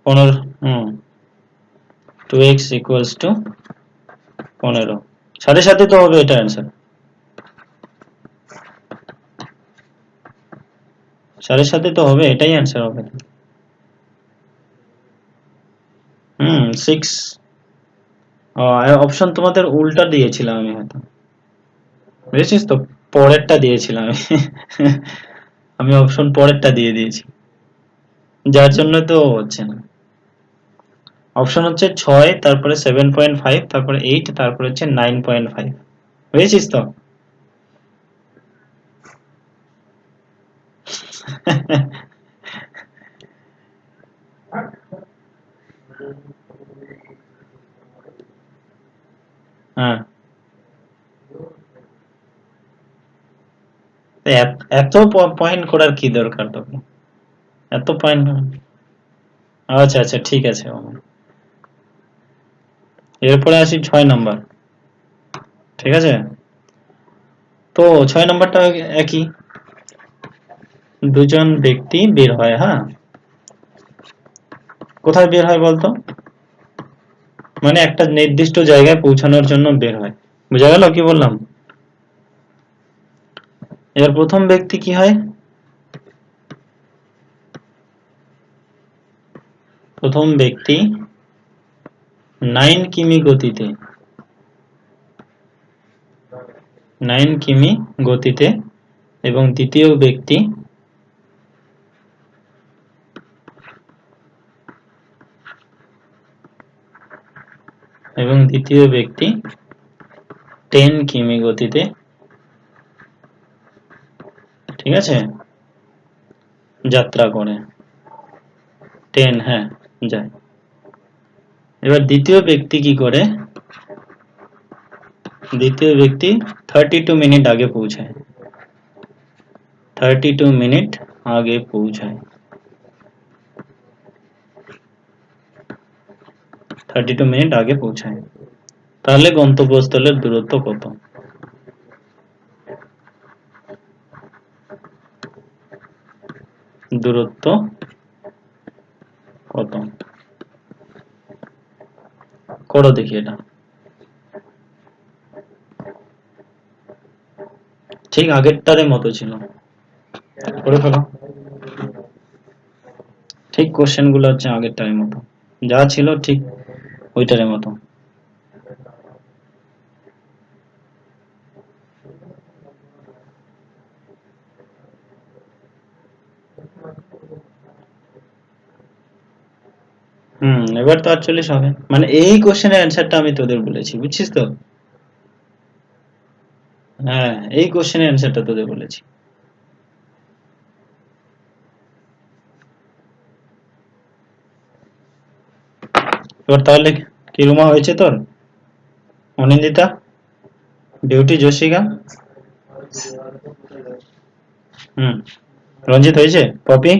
15। হুম 2x ইকুয়ালস টু 15, সাথে সাথে তো হবে এটা অ্যান্সার, সাথে সাথে তো হবে, এটাই অ্যান্সার হবে। 6। অপশন তোমাদের উল্টা দিয়েছিলাম আমি হয়তো, বুঝেছিস তো, পরেরটা দিয়েছিলাম আমি। আমি অপশন পরেরটা দিয়ে দিয়েছি, যার জন্য তো হচ্ছে না। অপশন হচ্ছে 6, তারপরে 7.5, তারপরে 8, তারপরে হচ্ছে 9.5, বুঝেছিস তো? হ্যাঁ এত পয়েন্ট করার কি দরকার তোকে, এত পয়েন্ট? আচ্ছা আচ্ছা ঠিক আছে। এরপরে আসি 6 নাম্বার, ঠিক আছে? তো 6 নাম্বারটা একই, দুজন ব্যক্তি বের হয়, হ্যাঁ, কোথায় বের হয় বলতো? মানে একটা নির্দিষ্ট জায়গায় পৌঁছানোর জন্য বের হয়, বুঝা গেল কি বললাম? এবার প্রথম ব্যক্তি কি হয়? প্রথম ব্যক্তি 9 কিমি গতিতে, 9 কিমি গতিতে, এবং দ্বিতীয় ব্যক্তি 10 কিমি গতিতে, ঠিক আছে, যাত্রা করে। 10, হ্যাঁ, যায়। এবার দ্বিতীয় ব্যক্তি কি করে? দ্বিতীয় ব্যক্তি 32 মিনিট আগে পৌঁছায়, 32 মিনিট আগে পৌঁছায়, 32 মিনিট আগে পৌঁছায়। তাহলে গন্তব্যস্থলের দূরত্ব কত? দূরত্ব কত করো দেখি এটা। ঠিক আগেরটারে মতো ছিল, করে ফেলো। ঠিক কোশ্চেন গুলো হচ্ছে আগেরটার মতো, যা ছিল ঠিক ওইটার মতো। এবার তো 48 হবে, মানে এই কোশ্চেনের অ্যান্সারটা আমি তোদের বলেছি, বুঝছিস তো? হ্যাঁ এই কোশ্চেনের অ্যান্সারটা তোদের বলেছি। এবার তাহলে কি রুমা হয়েছে তোর? অনিন্দিতা, বিউটি, জশিকা, হুম রঞ্জিত হয়েছে, পপি,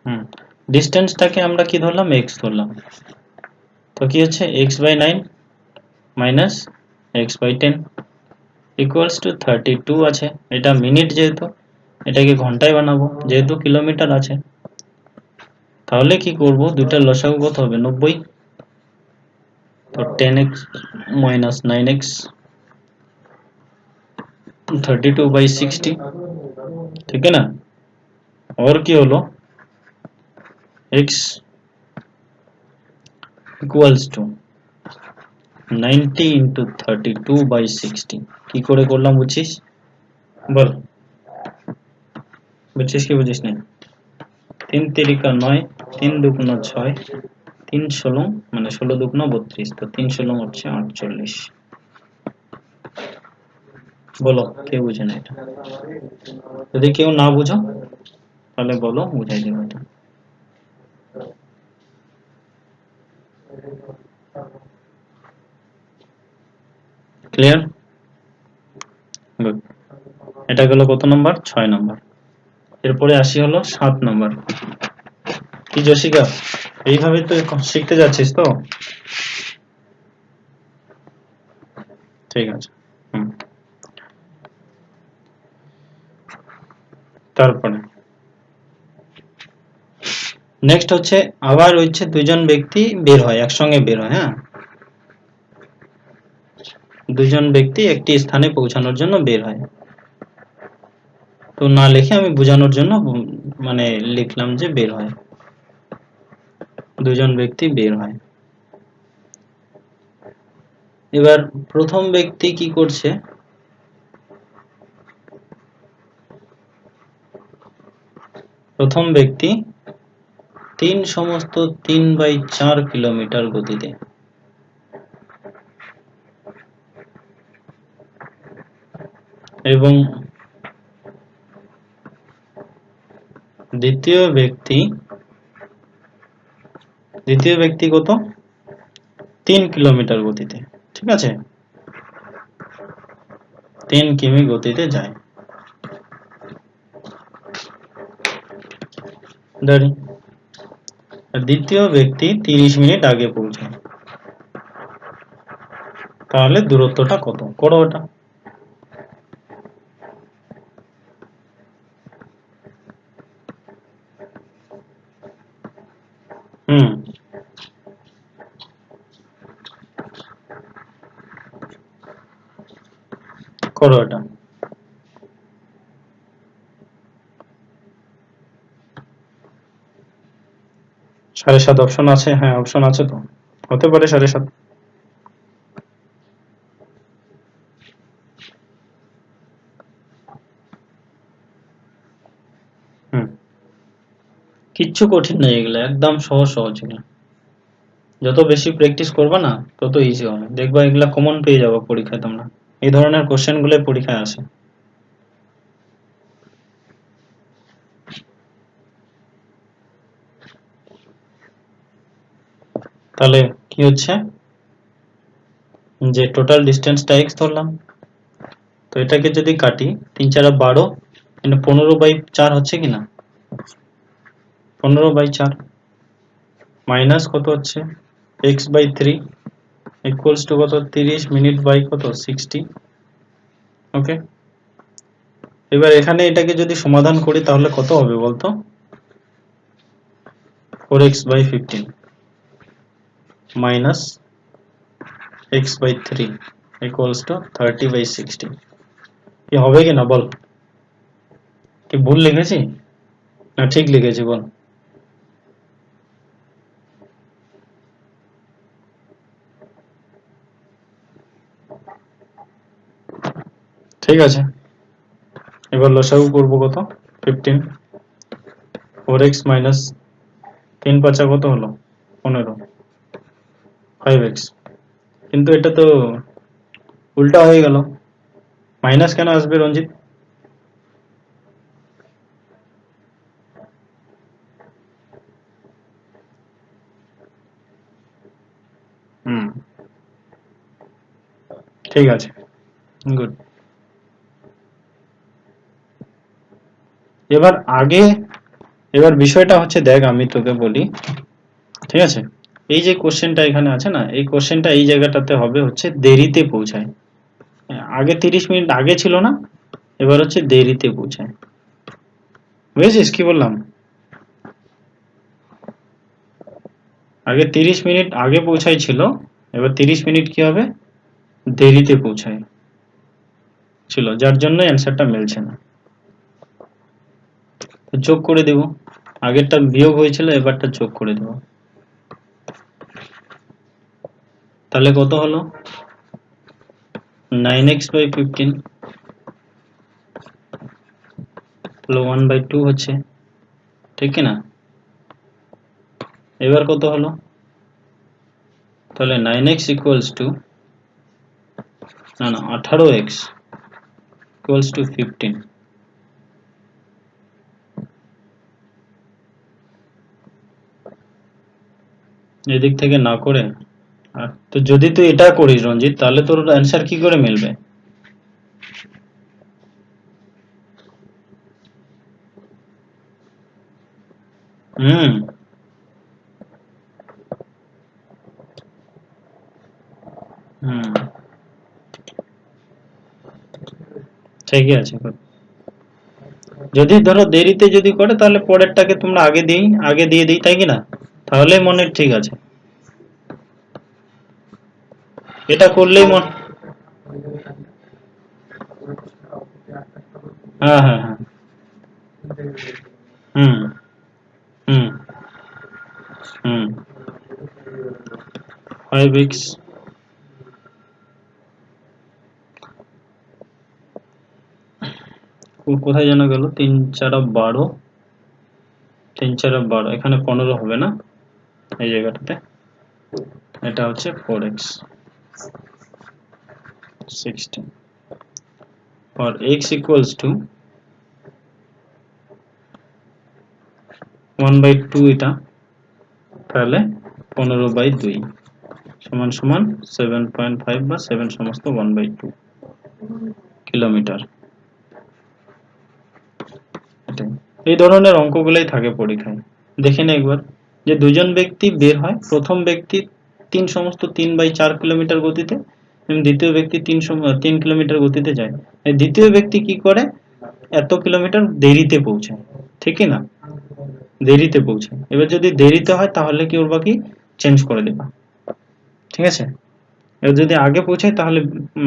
হুম ডিস্টেন্সটাকে আমরা কি ধরলাম? এক্স ধরলাম। তো কি হচ্ছে? x/9 minus x/10 equals to 32 আছে। এটা মিনিট, যেহেতু এটাকে ঘন্টায় বানাবো, যেহেতু কিলোমিটার আছে। তাহলে কি করব, দুইটার লসাগু কত হবে? 90। তো 10x মাইনাস 9x, 32/60, ठीक है ना? और কি হলো? x equals to 90 into 32/60। কি করে করলাম বুঝছিস? বল, বুঝছিস কি বুঝিস না? 3 × 9, 3 × 2 = 6, 3 × 16 মানে 16 × 2 = 32, তো 3 × 16 হচ্ছে 48। বলো কে বুঝে না এটা? যদি কেউ না বুঝো তাহলে বলো, বুঝাই দেবো এটা। ক্লিয়ার? গুড। এটা গেল কত নম্বর? 6 নম্বর। এরপরে আসি হলো 7 নম্বর। কি জসিকা, এইভাবে তো শিখতে যাচ্ছিস তো? ঠিক আছে। তারপরে নেক্সট হচ্ছে আবার হচ্ছে দুজন ব্যক্তি বের হয়, একসঙ্গে বের হয়। হ্যাঁ, দুজন ব্যক্তি একটি স্থানে পৌঁছানোর জন্য বের হয়। তো না লিখে আমি বোঝানোর জন্য মানে লিখলাম যে বের হয়, দুজন ব্যক্তি বের হয়। এবার প্রথম ব্যক্তি কি করছে? প্রথম ব্যক্তি 3/4 কিলোমিটার গতিতে, এবং দ্বিতীয় ব্যক্তি কত? 3 কিলোমিটার গতিতে। ঠিক আছে, 3 কিমি গতিতে যায়। দ্বিতীয় ব্যক্তি 30 মিনিট আগে পৌঁছায়, তাহলে দূরত্বটা কত? করো ওটা। করো এটা। 7.5 অপশন আছে? হ্যাঁ, অপশন আছে তো, হতে পারে 7.5। কিচ্ছু কঠিন নেই, এগুলো একদম সহজ সহজ। এগুলো যত বেশি প্র্যাকটিস করবে না তত ইজি হবে, দেখবা এগুলা কমন পেয়ে যাবো পরীক্ষায় তোমরা। এই ধরনের কোশ্চেন গুলো পরীক্ষায় আসে। তাহলে কি হচ্ছে যে টোটাল ডিস্টেন্সটা x ধরলাম, তো এটাকে যদি কাটি 3×4 = 12, 15/4 হচ্ছে কিনা? 15/4 মাইনাস কত হচ্ছে x/3 ইকুয়ালস টু কত? 30 মিনিট বাই কত? 60। ওকে, এবার এখানে এটাকে যদি সমাধান করি তাহলে কত হবে বলতো? 4x/15 minus x/3 equals to 30/60। কি হবে কিনা বল? কি ভুল লিখেছি না ঠিক লিখেছি বল? ঠিক আছে, এবার লসাগু করব কত? 15। 4x মাইনাস 3×5 কত হলো? 15। 5x, কিন্তু এটা তো উল্টা হয়ে গেল, মাইনাস কেন আসবে রঞ্জিত? ঠিক আছে, গুড। এবার বিষয়টা হচ্ছে, দেখ আমি তোকে বলি, ঠিক আছে, এই যে কোশ্চেনটা এখানে আছে না, এই কোশ্চেনটা এই জায়গাটাতে হবে হচ্ছে দেরিতে পৌঁছায়। আগে 30 মিনিট আগে ছিল না, এবার হচ্ছে দেরিতে পৌঁছায়। বুঝেছিস কি বললাম? আগে 30 মিনিট আগে পৌঁছাই ছিল, এবার 30 মিনিট কি হবে? দেরিতে পৌঁছায় ছিল, যার জন্য অ্যান্সারটা মিলছে না। যোগ করে দেব, আগেরটা বিয়োগ হয়েছিল, এবারটা যোগ করে দেব। তাহলে কত হলো? 9x/15 তাহলে 1/2 হচ্ছে, ঠিক কিনা? এবার কত হলো? তাহলে 9x ইকুয়ালস টু, না 18x ইকুয়ালস টু 15। এদিক থেকে না করে তো যদি তুই এটা করিস রঞ্জিত, তাহলে তোর অ্যান্সার কি করে মিলবে? হুম হুম ঠিকই আছে। যদি ধরো দেরিতে যদি করে, তাহলে পরেরটাকে তোমরা আগে দিয়ে দিই, তাই কি না? তাহলে মনে ঠিক আছে। এটা করলেই হ্যাঁ হ্যাঁ হ্যাঁ। হুম হুম হুম 5x কোথায় যেন গেল? 3 4 12, 3 4 12, এখানে 15 হবে না এই জায়গাটাতে? এটা হচ্ছে 4x 16 or x equals to 1/2, এটা তাহলে 15/2 সমান সমান 7.5 বা 7 সমস্ত 1/2 কিলোমিটার। এটাই, এই ধরনের অঙ্কগুলোই থাকে পরীক্ষায়। দেখে নে একবার, যে দুজন ব্যক্তি বের হয়, প্রথম ব্যক্তি 3/4 কিলোমিটার গতিতে এবং দ্বিতীয় ব্যক্তি 3 কিলোমিটার গতিতে যায়। এই দ্বিতীয় ব্যক্তি কি করে? এত কিলোমিটার দেরিতে পৌঁছায়, ঠিক কি না? দেরিতে পৌঁছায়। এবার যদি দেরিতে হয় তাহলে কি করবা, কি চেঞ্জ করে দেবা, ঠিক আছে? এবার যদি আগে পৌঁছায় তাহলে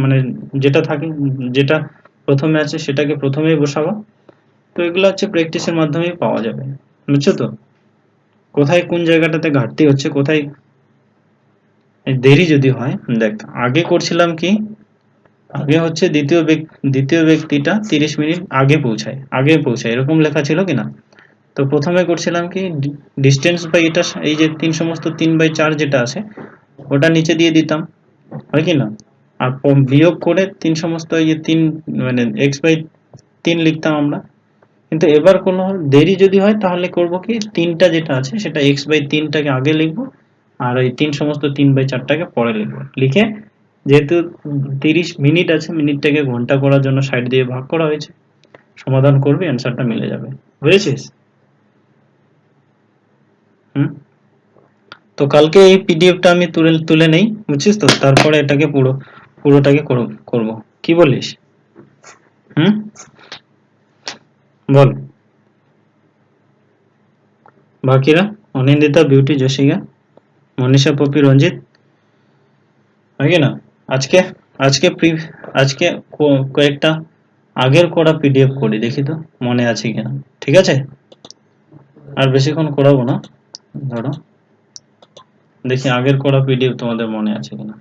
মানে যেটা থাকে, যেটা প্রথমে আছে সেটাকে প্রথমেই বসাবো। তো এগুলো হচ্ছে প্র্যাকটিসের মাধ্যমেই পাওয়া যাবে, বুঝছো তো? কোথায় কোন জায়গাটাতে ঘাটতি হচ্ছে, কোথায় দেরি যদি হয়। দেখ, আগে করছিলাম কি, আগে হচ্ছে দ্বিতীয় ব্যক্তিটা 30 মিনিট আগে পৌঁছায় এরকম লেখা ছিল কি না? তো প্রথমে করছিলাম কি, ডিস্টেন্স বাই এটা, এই যে 3/4 যেটা আছে ওটা নিচে দিয়ে দিতাম, হয় কি না? আর বিয়োগ করে 3 মানে x/3 লিখতাম আমরা। কিন্তু এবার কোনো দেরি যদি হয় তাহলে করব কি, তিনটা যেটা আছে সেটা x/3টাকে আগে লিখবো, আর ওই 3/4টাকে পরে লিখবো। লিখে, যেহেতু 30 মিনিট আছে, মিনিটটাকে ঘন্টা করার জন্য সাইড দিয়ে ভাগ করা হয়েছে, সমাধান করবি, অ্যান্সারটা মিলে যাবে। বুঝেছিস? হুম। তো কালকে এই পিডিএফটা আমি তুলে তুলে নেই, বুঝছিস তো? তারপরে এটাকে পুরোটাকে করব। কি বলিস? হুম, বল। বাকিরা: অনিন্দিতা, বিউটি, জশিকা, মনীষা, পপি, রঞ্জিত, হয় কি না? আজকে আজকে আজকে কয়েকটা আগের করা পিডিএফ করি, দেখি তো মনে আছে কিনা। ঠিক আছে, আর বেশিক্ষণ করাবো না। ধরো, দেখি আগের করা পিডিএফ তোমাদের মনে আছে কিনা।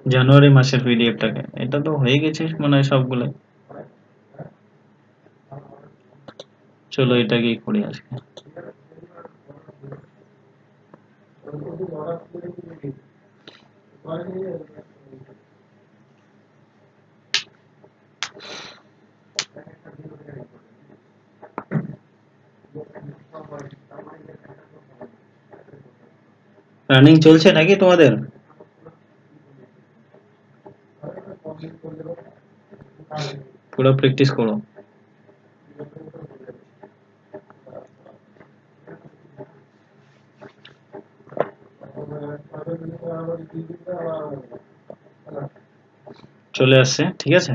জানুয়ারি মাসের পিডিএফটাকে, এটা তো হয়ে গেছে মনে হয় সবগুলো। চলো এটাকেই করি আজকে। রানিং চলছে নাকি তোমাদের? পুরো প্র্যাকটিস করো। চলে আসছে, ঠিক আছে।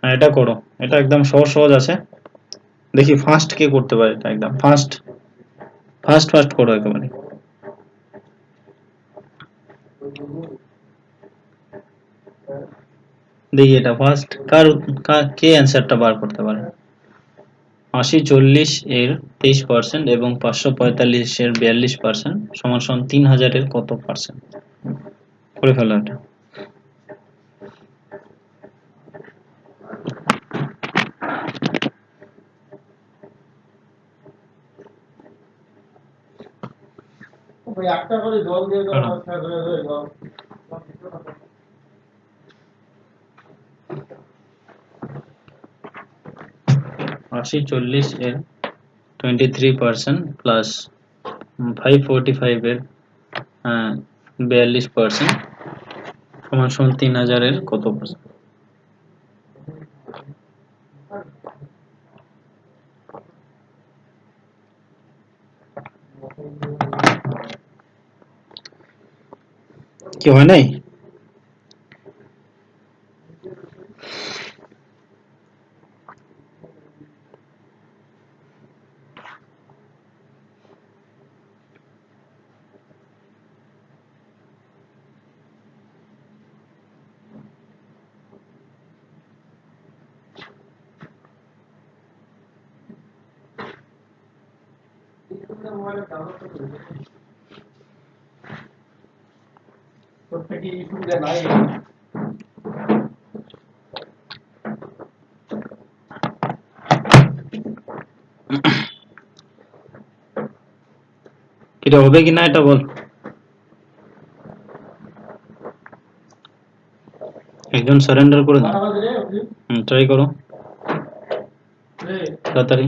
হ্যাঁ, এটা করো। এটা একদম সহজ সহজ আছে। দেখি ফার্স্ট কে করতে পারে, এটা একদম ফার্স্ট ফার্স্ট ফার্স্ট করো একেবারে। দেখি এটা ফার্স্ট কে অ্যান্সারটা বার করতে পারে। 80 40 এর 23% এবং 545 এর 42% সমান সমান 3000 এর কত পার্সেন্ট? করে ফেলো এটা। 80 40 এর 23% প্লাস 545 এর 42% সমান সমান 3000 এর কত পার্সেন্ট? কি হয় নাই? এটা হবে কি না এটা বল, একজন সারেন্ডার করে দাও। ট্রাই করো তাড়াতাড়ি।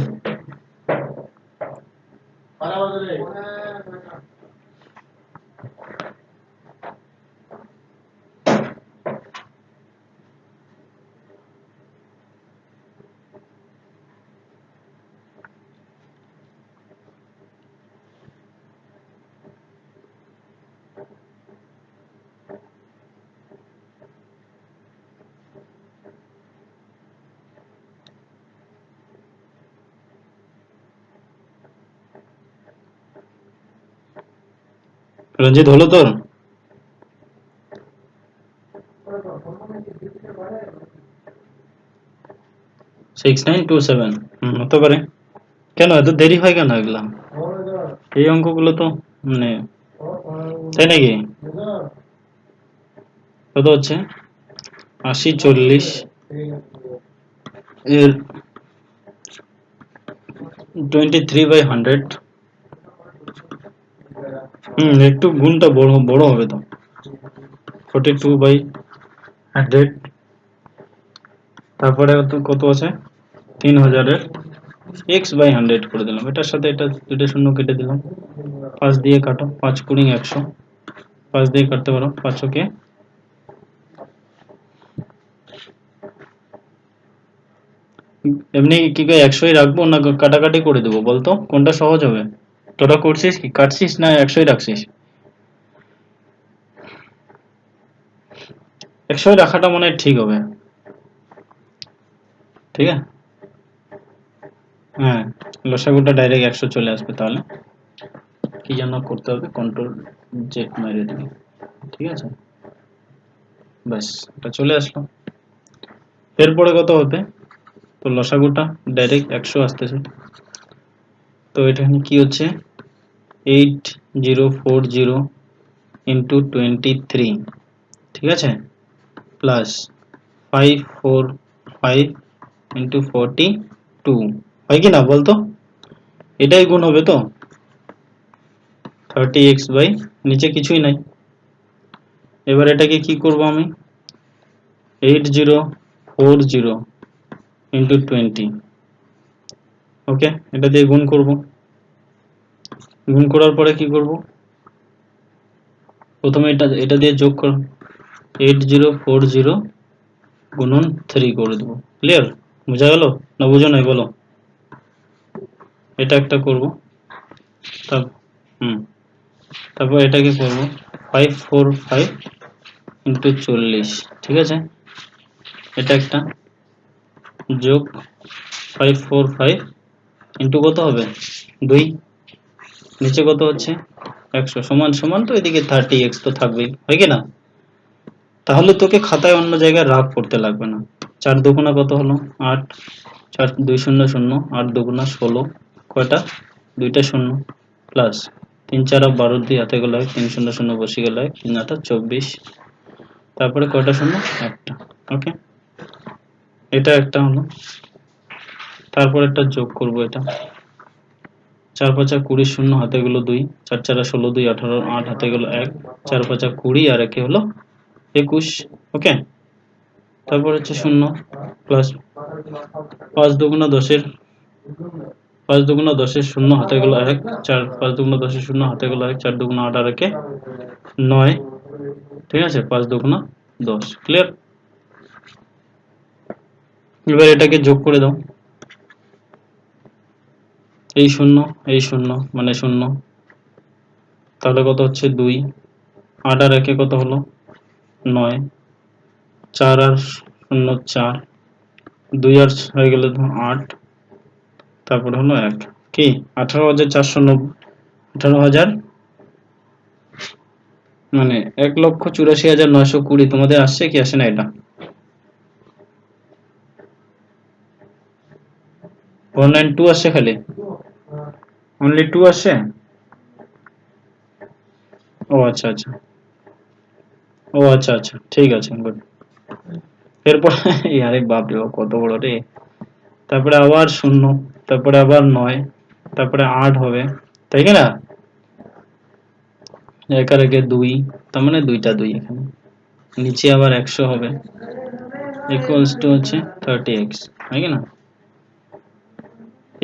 রঞ্জিত হলো তোর? 6927 হতে পারে। কেন এত দেরি হয় কেন এগুলা? এই অঙ্কগুলো তো মানে তাই নাকি? কত হচ্ছে? 80 40 এর 23/100। একটু গুণটা বড় বড় হবে তো। 42/100 তারপরে কত আছে? 3000 এর x/100 করে দিলাম। এটার সাথে এটা দুটো শূন্য কেটে দিলাম। 5 দিয়ে কাটো, 5 × 100, 5 দিয়ে কাটতে পারো। 5 কে এমনি কি 100ই রাখবো না কাটাকাটি করে দেবো বলতো, কোনটা সহজ হবে? তোরা করছিস কি, কাটছিস না 100ই রাখছিস? 100ই রাখাটা মনে হয় ঠিক হবে। ঠিক আছে, হ্যাঁ লসাগুটা ডাইরেক্ট 100 চলে আসবে। তাহলে কি যেন করতে হবে, Ctrl Z মেরে দিবি। ঠিক আছে, ব্যাস এটা চলে আসলো। এরপরে কত হবে? তো লসাগুটা ডাইরেক্ট 100 আসতেছে। তো এখানে কি হচ্ছে? 8040 ইন্টু 23, ঠিক আছে, প্লাস 545 ইন্টু 42 হয় কি না বলতো? এটাই গুণ হবে তো 30x বাই নিচে কিছুই নাই। এবার এটাকে কি করব আমি? 8040 ইন্টু 20, ওকে, এটা দিয়ে গুণ করব। গুণ করার পরে কি করব? প্রথমে এটা দিয়ে যোগ করব। 8040 গুণন 3 করে দেবো। ক্লিয়ার? বোঝা গেল না বুঝো নাই বলো? এটা একটা করব। তারপর এটাকে করব 545 ইন্টু 40, ঠিক আছে, এটা একটা যোগ 545 ইন্টু কত হবে? 2, নিচে কত হচ্ছে? 100 সমান সমান তো এদিকে 30x তো থাকবেই, হয় কি না? তাহলে তোকে খাতায় অন্য জায়গায় রাগ করতে লাগবে না। 4 দুগুণা কত হলো? 8, 4 2 0 0, 8 দুগুণা 16, কয়টা? দুইটা শূন্য, প্লাস 3 4 12 দিয়ে হাতে গেল 3 0 0 বসে গেল 3 8 24, তারপরে কয়টা শূন্য? একটা। ওকে, এটা একটা হলো। তারপর একটা যোগ করব, এটা 4 5 20 শূন্য হাতে গেল 2, 4 4 16 2 18 8 হাতে গেল 1, 4 5 20 আর একে হলো 21। ওকে, তারপর হচ্ছে শূন্য প্লাস 5 দুগুণা 10 এর 5 দুগুণা 10 এর শূন্য হাতে গেল 1, 4 5 দুগুণা 10 এর শূন্য হাতে গেল 1, 4 দুগুণা 8 আর একে 9। ঠিক আছে, 5 দুগুণা 10। ক্লিয়ার? এবার এটাকে যোগ করে দাও, এই শূন্য এই শূন্য মানে শূন্য, তাহলে কত হচ্ছে 2, 8 আর একে কত হলো 9, 4 আর শূন্য 4, 2 আর হয়ে গেলে 8, তারপরে হলো 1, কি 18,490, 18,000 মানে 1,84,920। তোমাদের আসছে কি আসে না? এটা 192 আসছে, খালি অনলি 2 আসছে। ও আচ্ছা আচ্ছা, ও আচ্ছা আচ্ছা, ঠিক আছে, গুড। এরপর আরে বাপরে বাপ, কত বড় রে। তারপরে আবার শূন্য, তারপরে আবার 9, তারপরে 8 হবে, তাই কি না? একা রেখে 2, তার মানে দুইটা 2 এখানে, নিচে আবার 100 হবে, ইকুয়ালস টু হচ্ছে 30x, তাই কি না?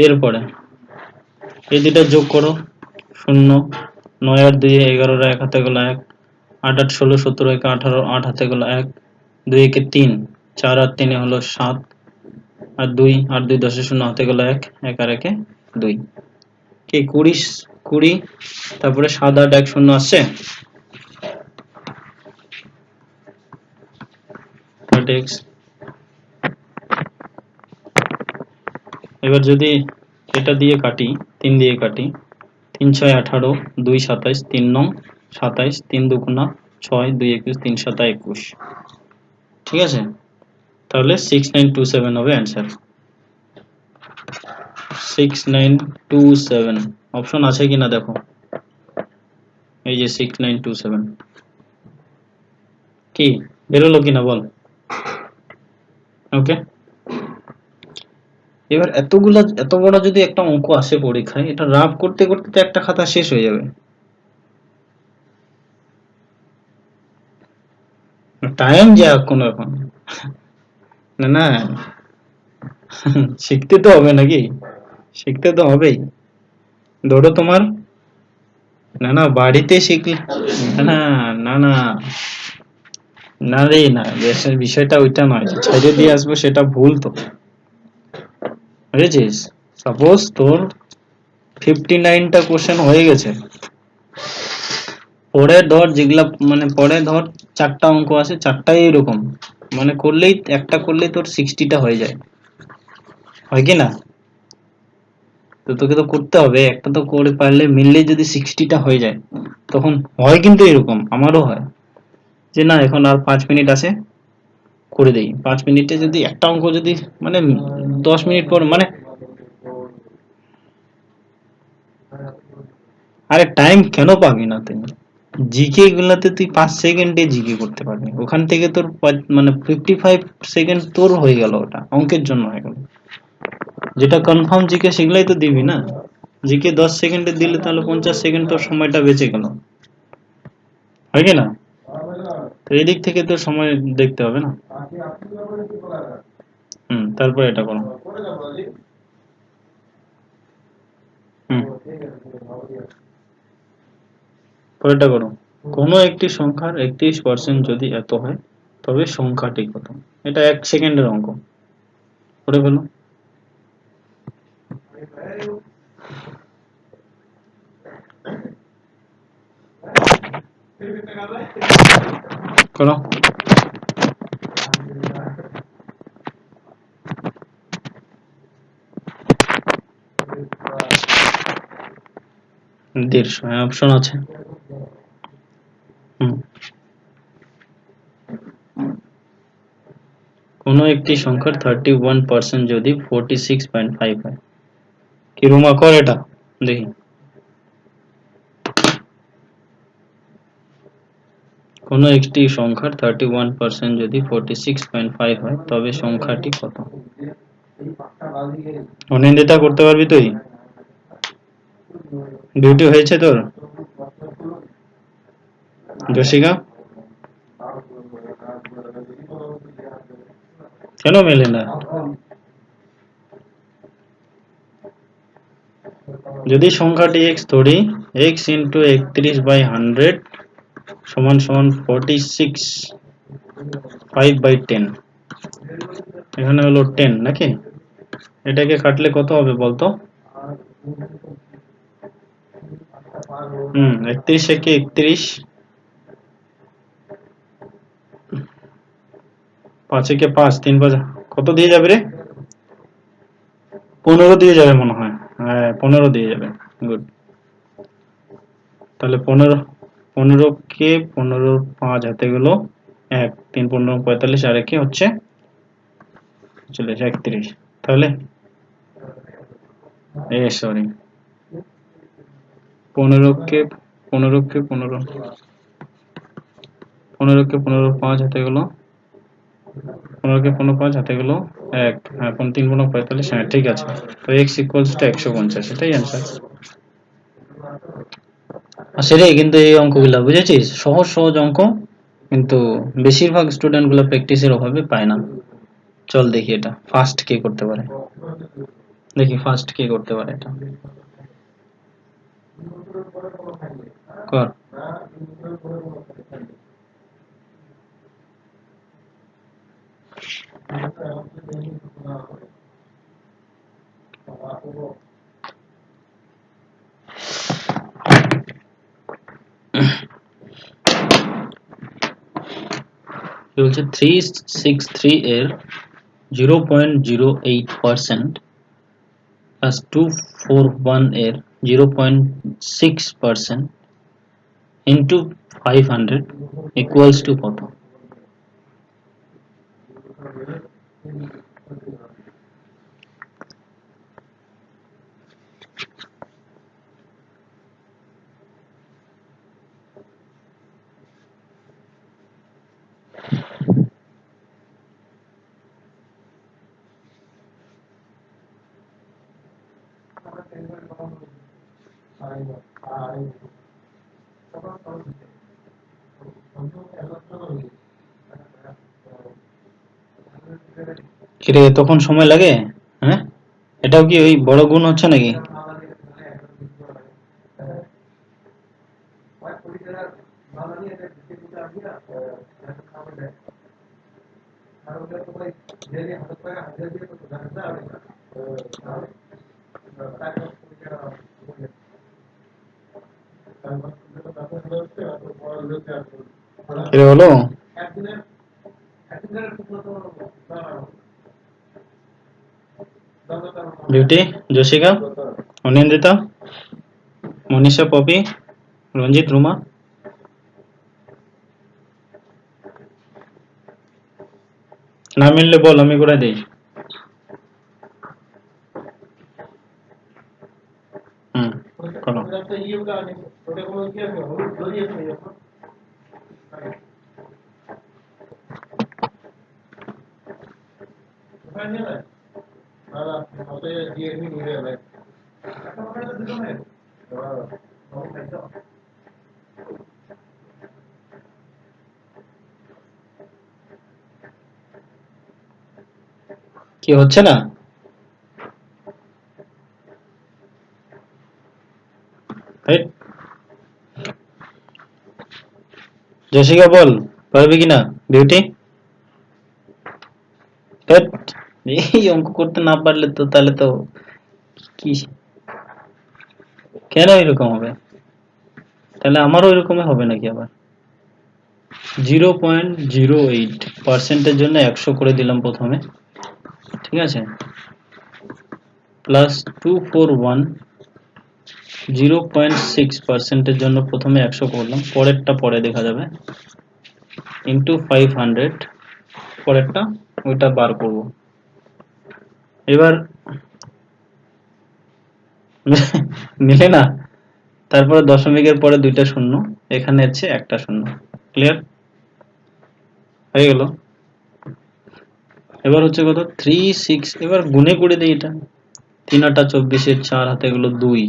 এরপরে এই দুইটা যোগ করো, শূন্য, 9 আর 2 11 আর 1 হাতে গেল 1, 8 8 16 17 1 18 8 হাতে গেল 1, 2 একে 3, 4 আর 3 হলো 7, আর 2 8 2 10 শূন্য হাতে গেল 1, 1 আর একে 2, কি 20, তারপরে 7 8 1 শূন্য আসছে 30x। এবার যদি এটা দিয়ে কাটি, 3 দিয়ে কাটি, 3 6 18, 2 27, 3 9 27, 3 দুগুণা 6, 2 21, 3 7 21। ঠিক আছে, তাহলে 6927 হবে অ্যান্সার। 6927 অপশন আছে কিনা দেখো, এই যে 6927, কি বেরোলো কিনা বল? ওকে, এবার এত বড় যদি একটা অঙ্ক আসে পরীক্ষায়, এটা রাফ করতে করতে তো একটা খাতা শেষ হয়ে যাবে। টাইম যাক কোনো এখন, না না, শিখতে তো হবে নাকি, শিখতে তো হবেই। ধরো তোমার, না না বাড়িতে শিখলে, না না না না রে না, বিষয়টা ওইটা নয় যে ছেড়ে দিয়ে আসবো, সেটা ভুল তো, বুঝেছিস? সাপোজ তোর 59টা কোশ্চেন হয়ে গেছে, পরে ধর যেগুলা মানে পরে ধর 4টা অঙ্ক আছে, 4টাই এরকম, মানে করলেই একটা করলেই তোর 60টা হয়ে যায়, হয় কি না? তো তোকে তো করতে হবে, একটা তো করে পারলে মিললেই যদি 60টা হয়ে যায়, তখন হয় কিন্তু এরকম, আমারও হয় যে না এখন আর 5 মিনিট আছে, করে দেই, 5 মিনিটে যদি একটা অঙ্ক যদি মানে 10 মিনিট পর মানে, আরে টাইম কেন পাবি না তুই? জিকে গুলাতে তুই 5 সেকেন্ডে জিকে করতে পারবি, ওখান থেকে তোর মানে 55 সেকেন্ড তোর হয়ে গেল, ওটা অঙ্কের জন্য হয়ে গেল। যেটা কনফার্ম জিকে সেগুলাই তো দিবি না, জিকে 10 সেকেন্ডে দিলে তাহলে 50 সেকেন্ড তোর সময়টা বেঁচে গেল, হয় কি না? তো এই দিক থেকে তোর সময় দেখতে হবে না। তারপরে এটা করো। হুম, পরেরটা করো। কোনো একটি সংখ্যার 31% যদি এত হয়, তবে সংখ্যাটি কত? এটা 1 সেকেন্ডের অঙ্ক, করে ফেলো। করো। দেড়শো, অপশন আছে। হুম, কোনো একটি সংখ্যার 31% যদি 46.5 হয়, কি রুমা কর এটা দেখি। কোনো একটি সংখ্যার 31% যদি 46.5 হয়, তবে সংখ্যাটি কত? অনিন্দিতা করতে পারবি তুই? ডিউটি হয়েছে তোর জশিকা? কেন মেলে না? যদি সংখ্যাটি x ধরি, x ইন্টু 31/100 সমান সমান 46 5/10, এখানে হলো 10 নাকি? এটাকে কাটলে কত হবে বলতো? 31 একে 31, 5 একে 5, 3 5 কত দিয়ে যাবে রে? 15 দিয়ে যাবে মনে হয়। হ্যাঁ 15 দিয়ে যাবে। গুড। তাহলে 15 কে 15 5 হাতে গেল 1, 3 15 45 আর একে হচ্ছে 31। তাহলে সরি, 15 কে 15 কে 15 15 কে 15 5 হাতে গেল, 15 কে 15 5 হাতে গেল 1, হ্যাঁ 3 15 45, হ্যাঁ ঠিক আছে। তো x ইকুয়ালস টু 150, এটাই অ্যান্সার। সেটাই, কিন্তু এই অঙ্কগুলা বুঝেছিস, সহজ সহজ অঙ্ক, কিন্তু বেশিরভাগ স্টুডেন্ট গুলো প্র্যাকটিসের অভাবে পায় না। চল দেখি এটা ফার্স্ট কে করতে পারে, দেখি ফার্স্ট কে করতে পারে এটা, কর। বলছে 363 এর 0.08% প্লাস 241 এর 0.6% ইন্টু 500 ইকুয়ালস টু কত? কিরে তখন সময় লাগে? হ্যাঁ, এটাও কি ওই বড় গুণ হচ্ছে নাকি? কিরে হলো বিউটি, জশিকা, অনিন্দিতা, মনীষা, পপি, রঞ্জিত, রুমা? না মিললে বল, আমি করে দিই। করো। কি হচ্ছে না? জশিকা বল, পারবি কিনা? বিউটি, এই অঙ্ক করতে না পারলে তো তাহলে তো কি, কেন এরকম হবে? তাহলে আমারও এরকমই হবে নাকি আবার? 0.08% জন্য 100 করে দিলাম প্রথমে, ঠিক আছে, প্লাস 241 0.6% জন্য প্রথমে 100 করলাম, পরেরটা পরে দেখা যাবে, ইন্টু 500, পরেরটা ওইটা বার করব। এবার মিলে না, তারপরে দশমিকের পরে দুইটা শূন্য, এখানে আছে একটা শূন্য, ক্লিয়ার হয়ে গেল। এবার হচ্ছে কত? 36, এবার গুণে করে দিই এটা, 3 8 24, 4 হাতে গেল 2,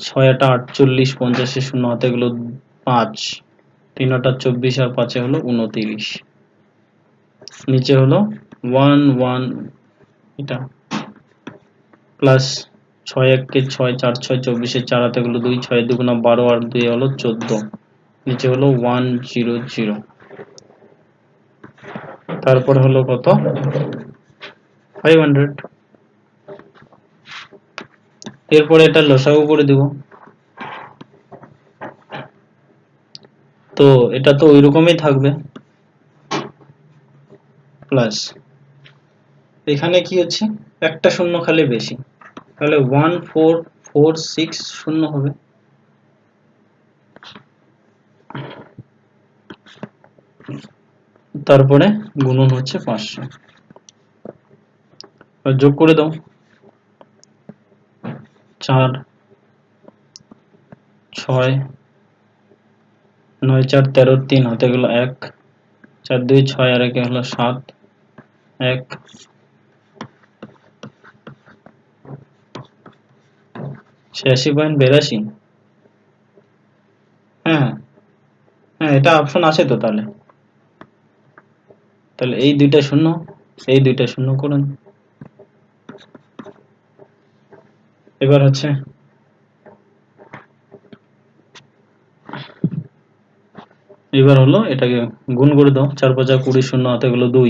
ছয় আটা 48, 50 শূন্য হাতে গেল 5, 3 আটা 24 আর 5 হলো 29, নিচে হলো 1 1 এটা প্লাস 6 1 কে 6, 4 6 24, 4 হাতে গেল 2, 6 দুগুণা 12 আর 2 হলো 14, নিচে হলো 100, তারপর হলো কত 500। এরপরে এটা লসাগু করে দিব, তো এটা তো ওইরকমই থাকবে, প্লাস এখানে কি হচ্ছে একটা শূন্য খালি বেশি, তাহলে 1446 শূন্য হবে, তারপরে গুণন হচ্ছে 500, যোগ করে দাও 4 6 9 4 13, 3 হাতে গেল 1, 4 2 6 আর 1 হলো 7, 1 86.82। হ্যাঁ হ্যাঁ, এটা অপশন আছে তো, তাহলে তাহলে এই দুইটা শূন্য, এই দুইটা শূন্য করুন। এবার হচ্ছে এবার হলো এটাকে গুণ করে দাও, 4 5 20, শূন্য হাতে গেল 2,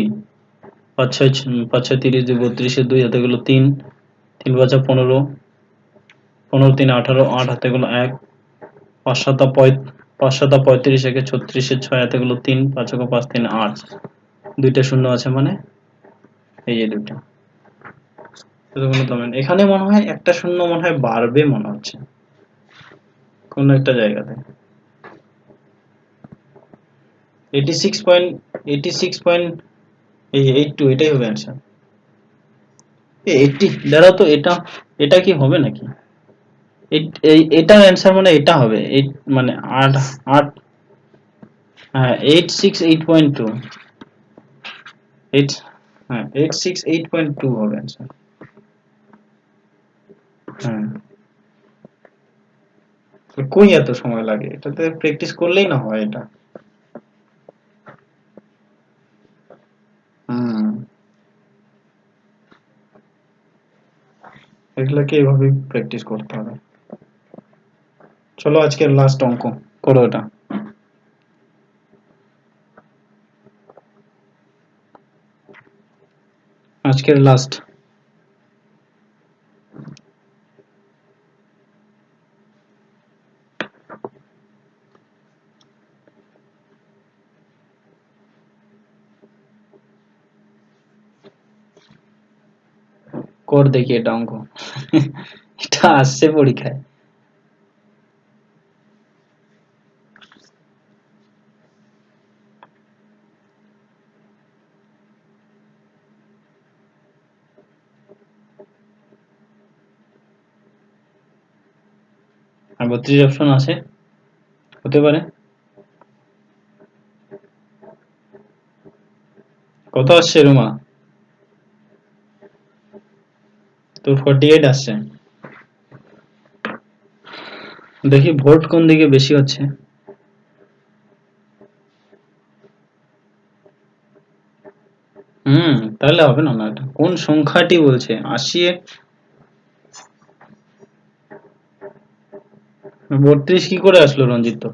5 6 5 6 30, 2 32, 2 হাতে গেল 3, 3 5 15, 15 3 18, 8 হাতে গেল 1, 5 7 5 7 35, 1 36, 6 হাতে গেল 3, 5 5 3 8, দুইটা শূন্য আছে মানে এই যে দুইটা। এখানে মনে হয় একটা শূন্য মনে হয় বাড়বে মনে হচ্ছে কোন একটা জায়গাতে, 86.82 এটাই হবে অ্যান্সার। 80 দাঁড়াও তো, এটা এটা কি হবে নাকি, এটা অ্যান্সার মানে এটা হবে, মানে 8 8, হ্যাঁ 868.2, 8, হ্যাঁ 868.2 হবে অ্যান্সার। হ্যাঁ, কই এত সময় লাগে, এটাতে প্র্যাকটিস করলেই না হয় এটা। হুম, এগুলাকে এভাবে প্র্যাকটিস করতে হবে। চলো আজকের লাস্ট অঙ্ক করো, এটা আজকের লাস্ট। কর দেখি এটা অঙ্ক, এটা আসছে পরীক্ষায়। আর 32 অপশন আছে, হতে পারে। কত আসছে রুমা? তোর 48 আসছে। দেখি ভোট কোন দিকে বেশি হচ্ছে। তাহলে হবে না, না এটা কোন সংখ্যাটি বলছে 80 এ 32 কি করে আসলো রঞ্জিত তো?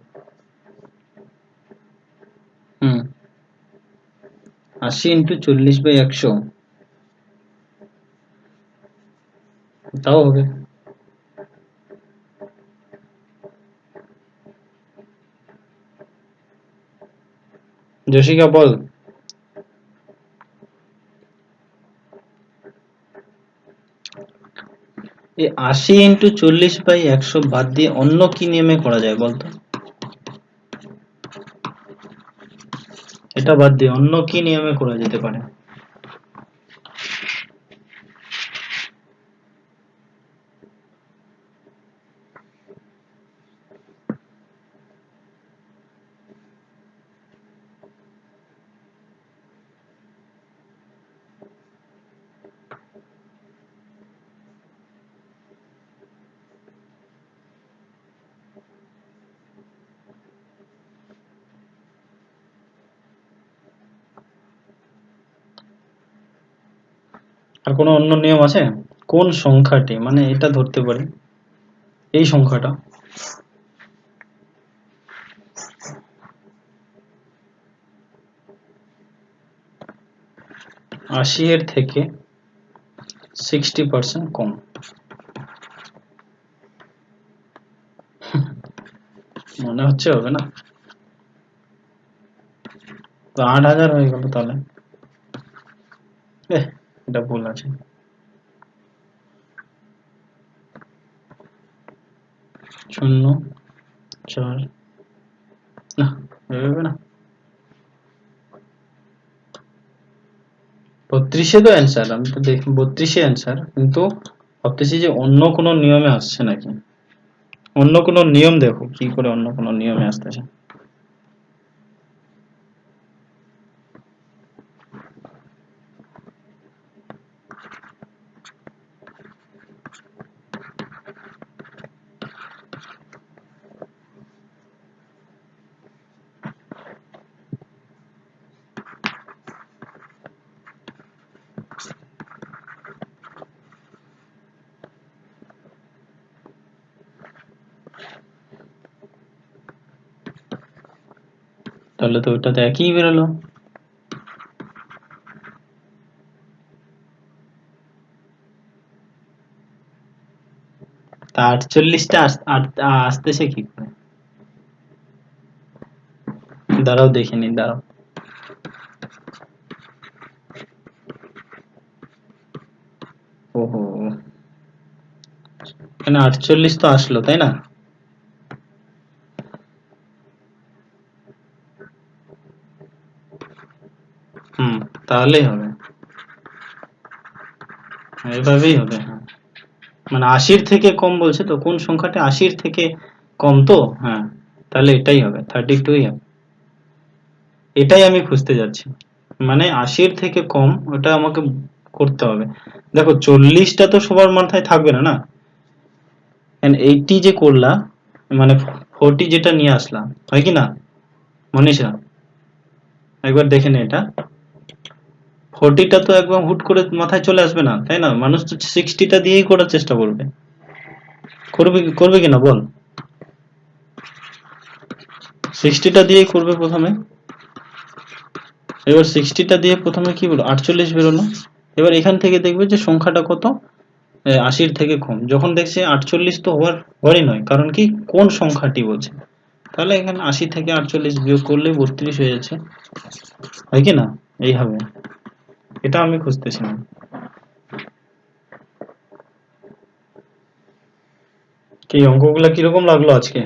80 ইন্টু 40/100, তাও হবে। জশিকা বল। এই 80 ইন্টু 40/100 বাদ দিয়ে অন্য কি নিয়মে করা যায় বলতো? এটা বাদ দিয়ে অন্য কি নিয়মে করা যেতে পারে? আর কোনো অন্য নিয়ম আছে? কোন সংখ্যাটি, মানে এটা ধরতে পারি, এই সংখ্যাটা আশি এর থেকে 60% কম। মনে হচ্ছে হবে না? তো 8000 হয়ে গেল তাহলে। এটা ভুল আছে। 0 4 না, হবে না। 32 তো অ্যান্সার, আমি তো দেখি 32 অ্যান্সার, কিন্তু ভাবতেছি যে অন্য কোনো নিয়মে আসছে নাকি। অন্য কোনো নিয়ম দেখো, কি করে অন্য কোনো নিয়মে আসতেছে। তাহলে তো ওটাতে একই বেরোলো। তা 48টা আসতেছে কি করে? দাঁড়াও দেখিনি, দাঁড়াও। ওহো, এখানে 48 তো আসলো, তাই না? তাহলেই হবে, এভাবেই হবে। হ্যাঁ, মানে 80 থেকে কম বলছে তো, কোন সংখ্যাটা 80 থেকে কম তো? হ্যাঁ, তাহলে এটাই হবে, 32ই হবে। এটাই আমি খুঁজতে যাচ্ছি, মানে 80 থেকে কম, ওটা আমাকে করতে হবে। দেখো 40টা তো সবার মাথায় থাকবে না, না? 80 যে করলা, মানে 40 যেটা নিয়ে আসলাম, হয় কি না মনীষা? একবার দেখে নে এটা। 40টা তো একদম হুট করে মাথায় চলে আসবে না, তাই না? মানুষ তো 60টা দিয়েই করার চেষ্টা করবে। করবে কিনা বল? 60টা দিয়েই করবে প্রথমে। এবার 60টা দিয়ে প্রথমে কি বলো, 48 বেরোলো। এবার এখান থেকে দেখবে যে সংখ্যাটা কত, 80 থেকে কম। যখন দেখছে 48 তো হওয়ারই নয়, কারণ কি, কোন সংখ্যাটি বলছে। তাহলে এখানে 80 থেকে 48 বিয়োগ করলে 32 হয়ে যাচ্ছে, হয় কি না? এই হবে, এটা আমি খুঁজতেছিলাম। কি অঙ্কগুলা কিরকম লাগলো আজকে?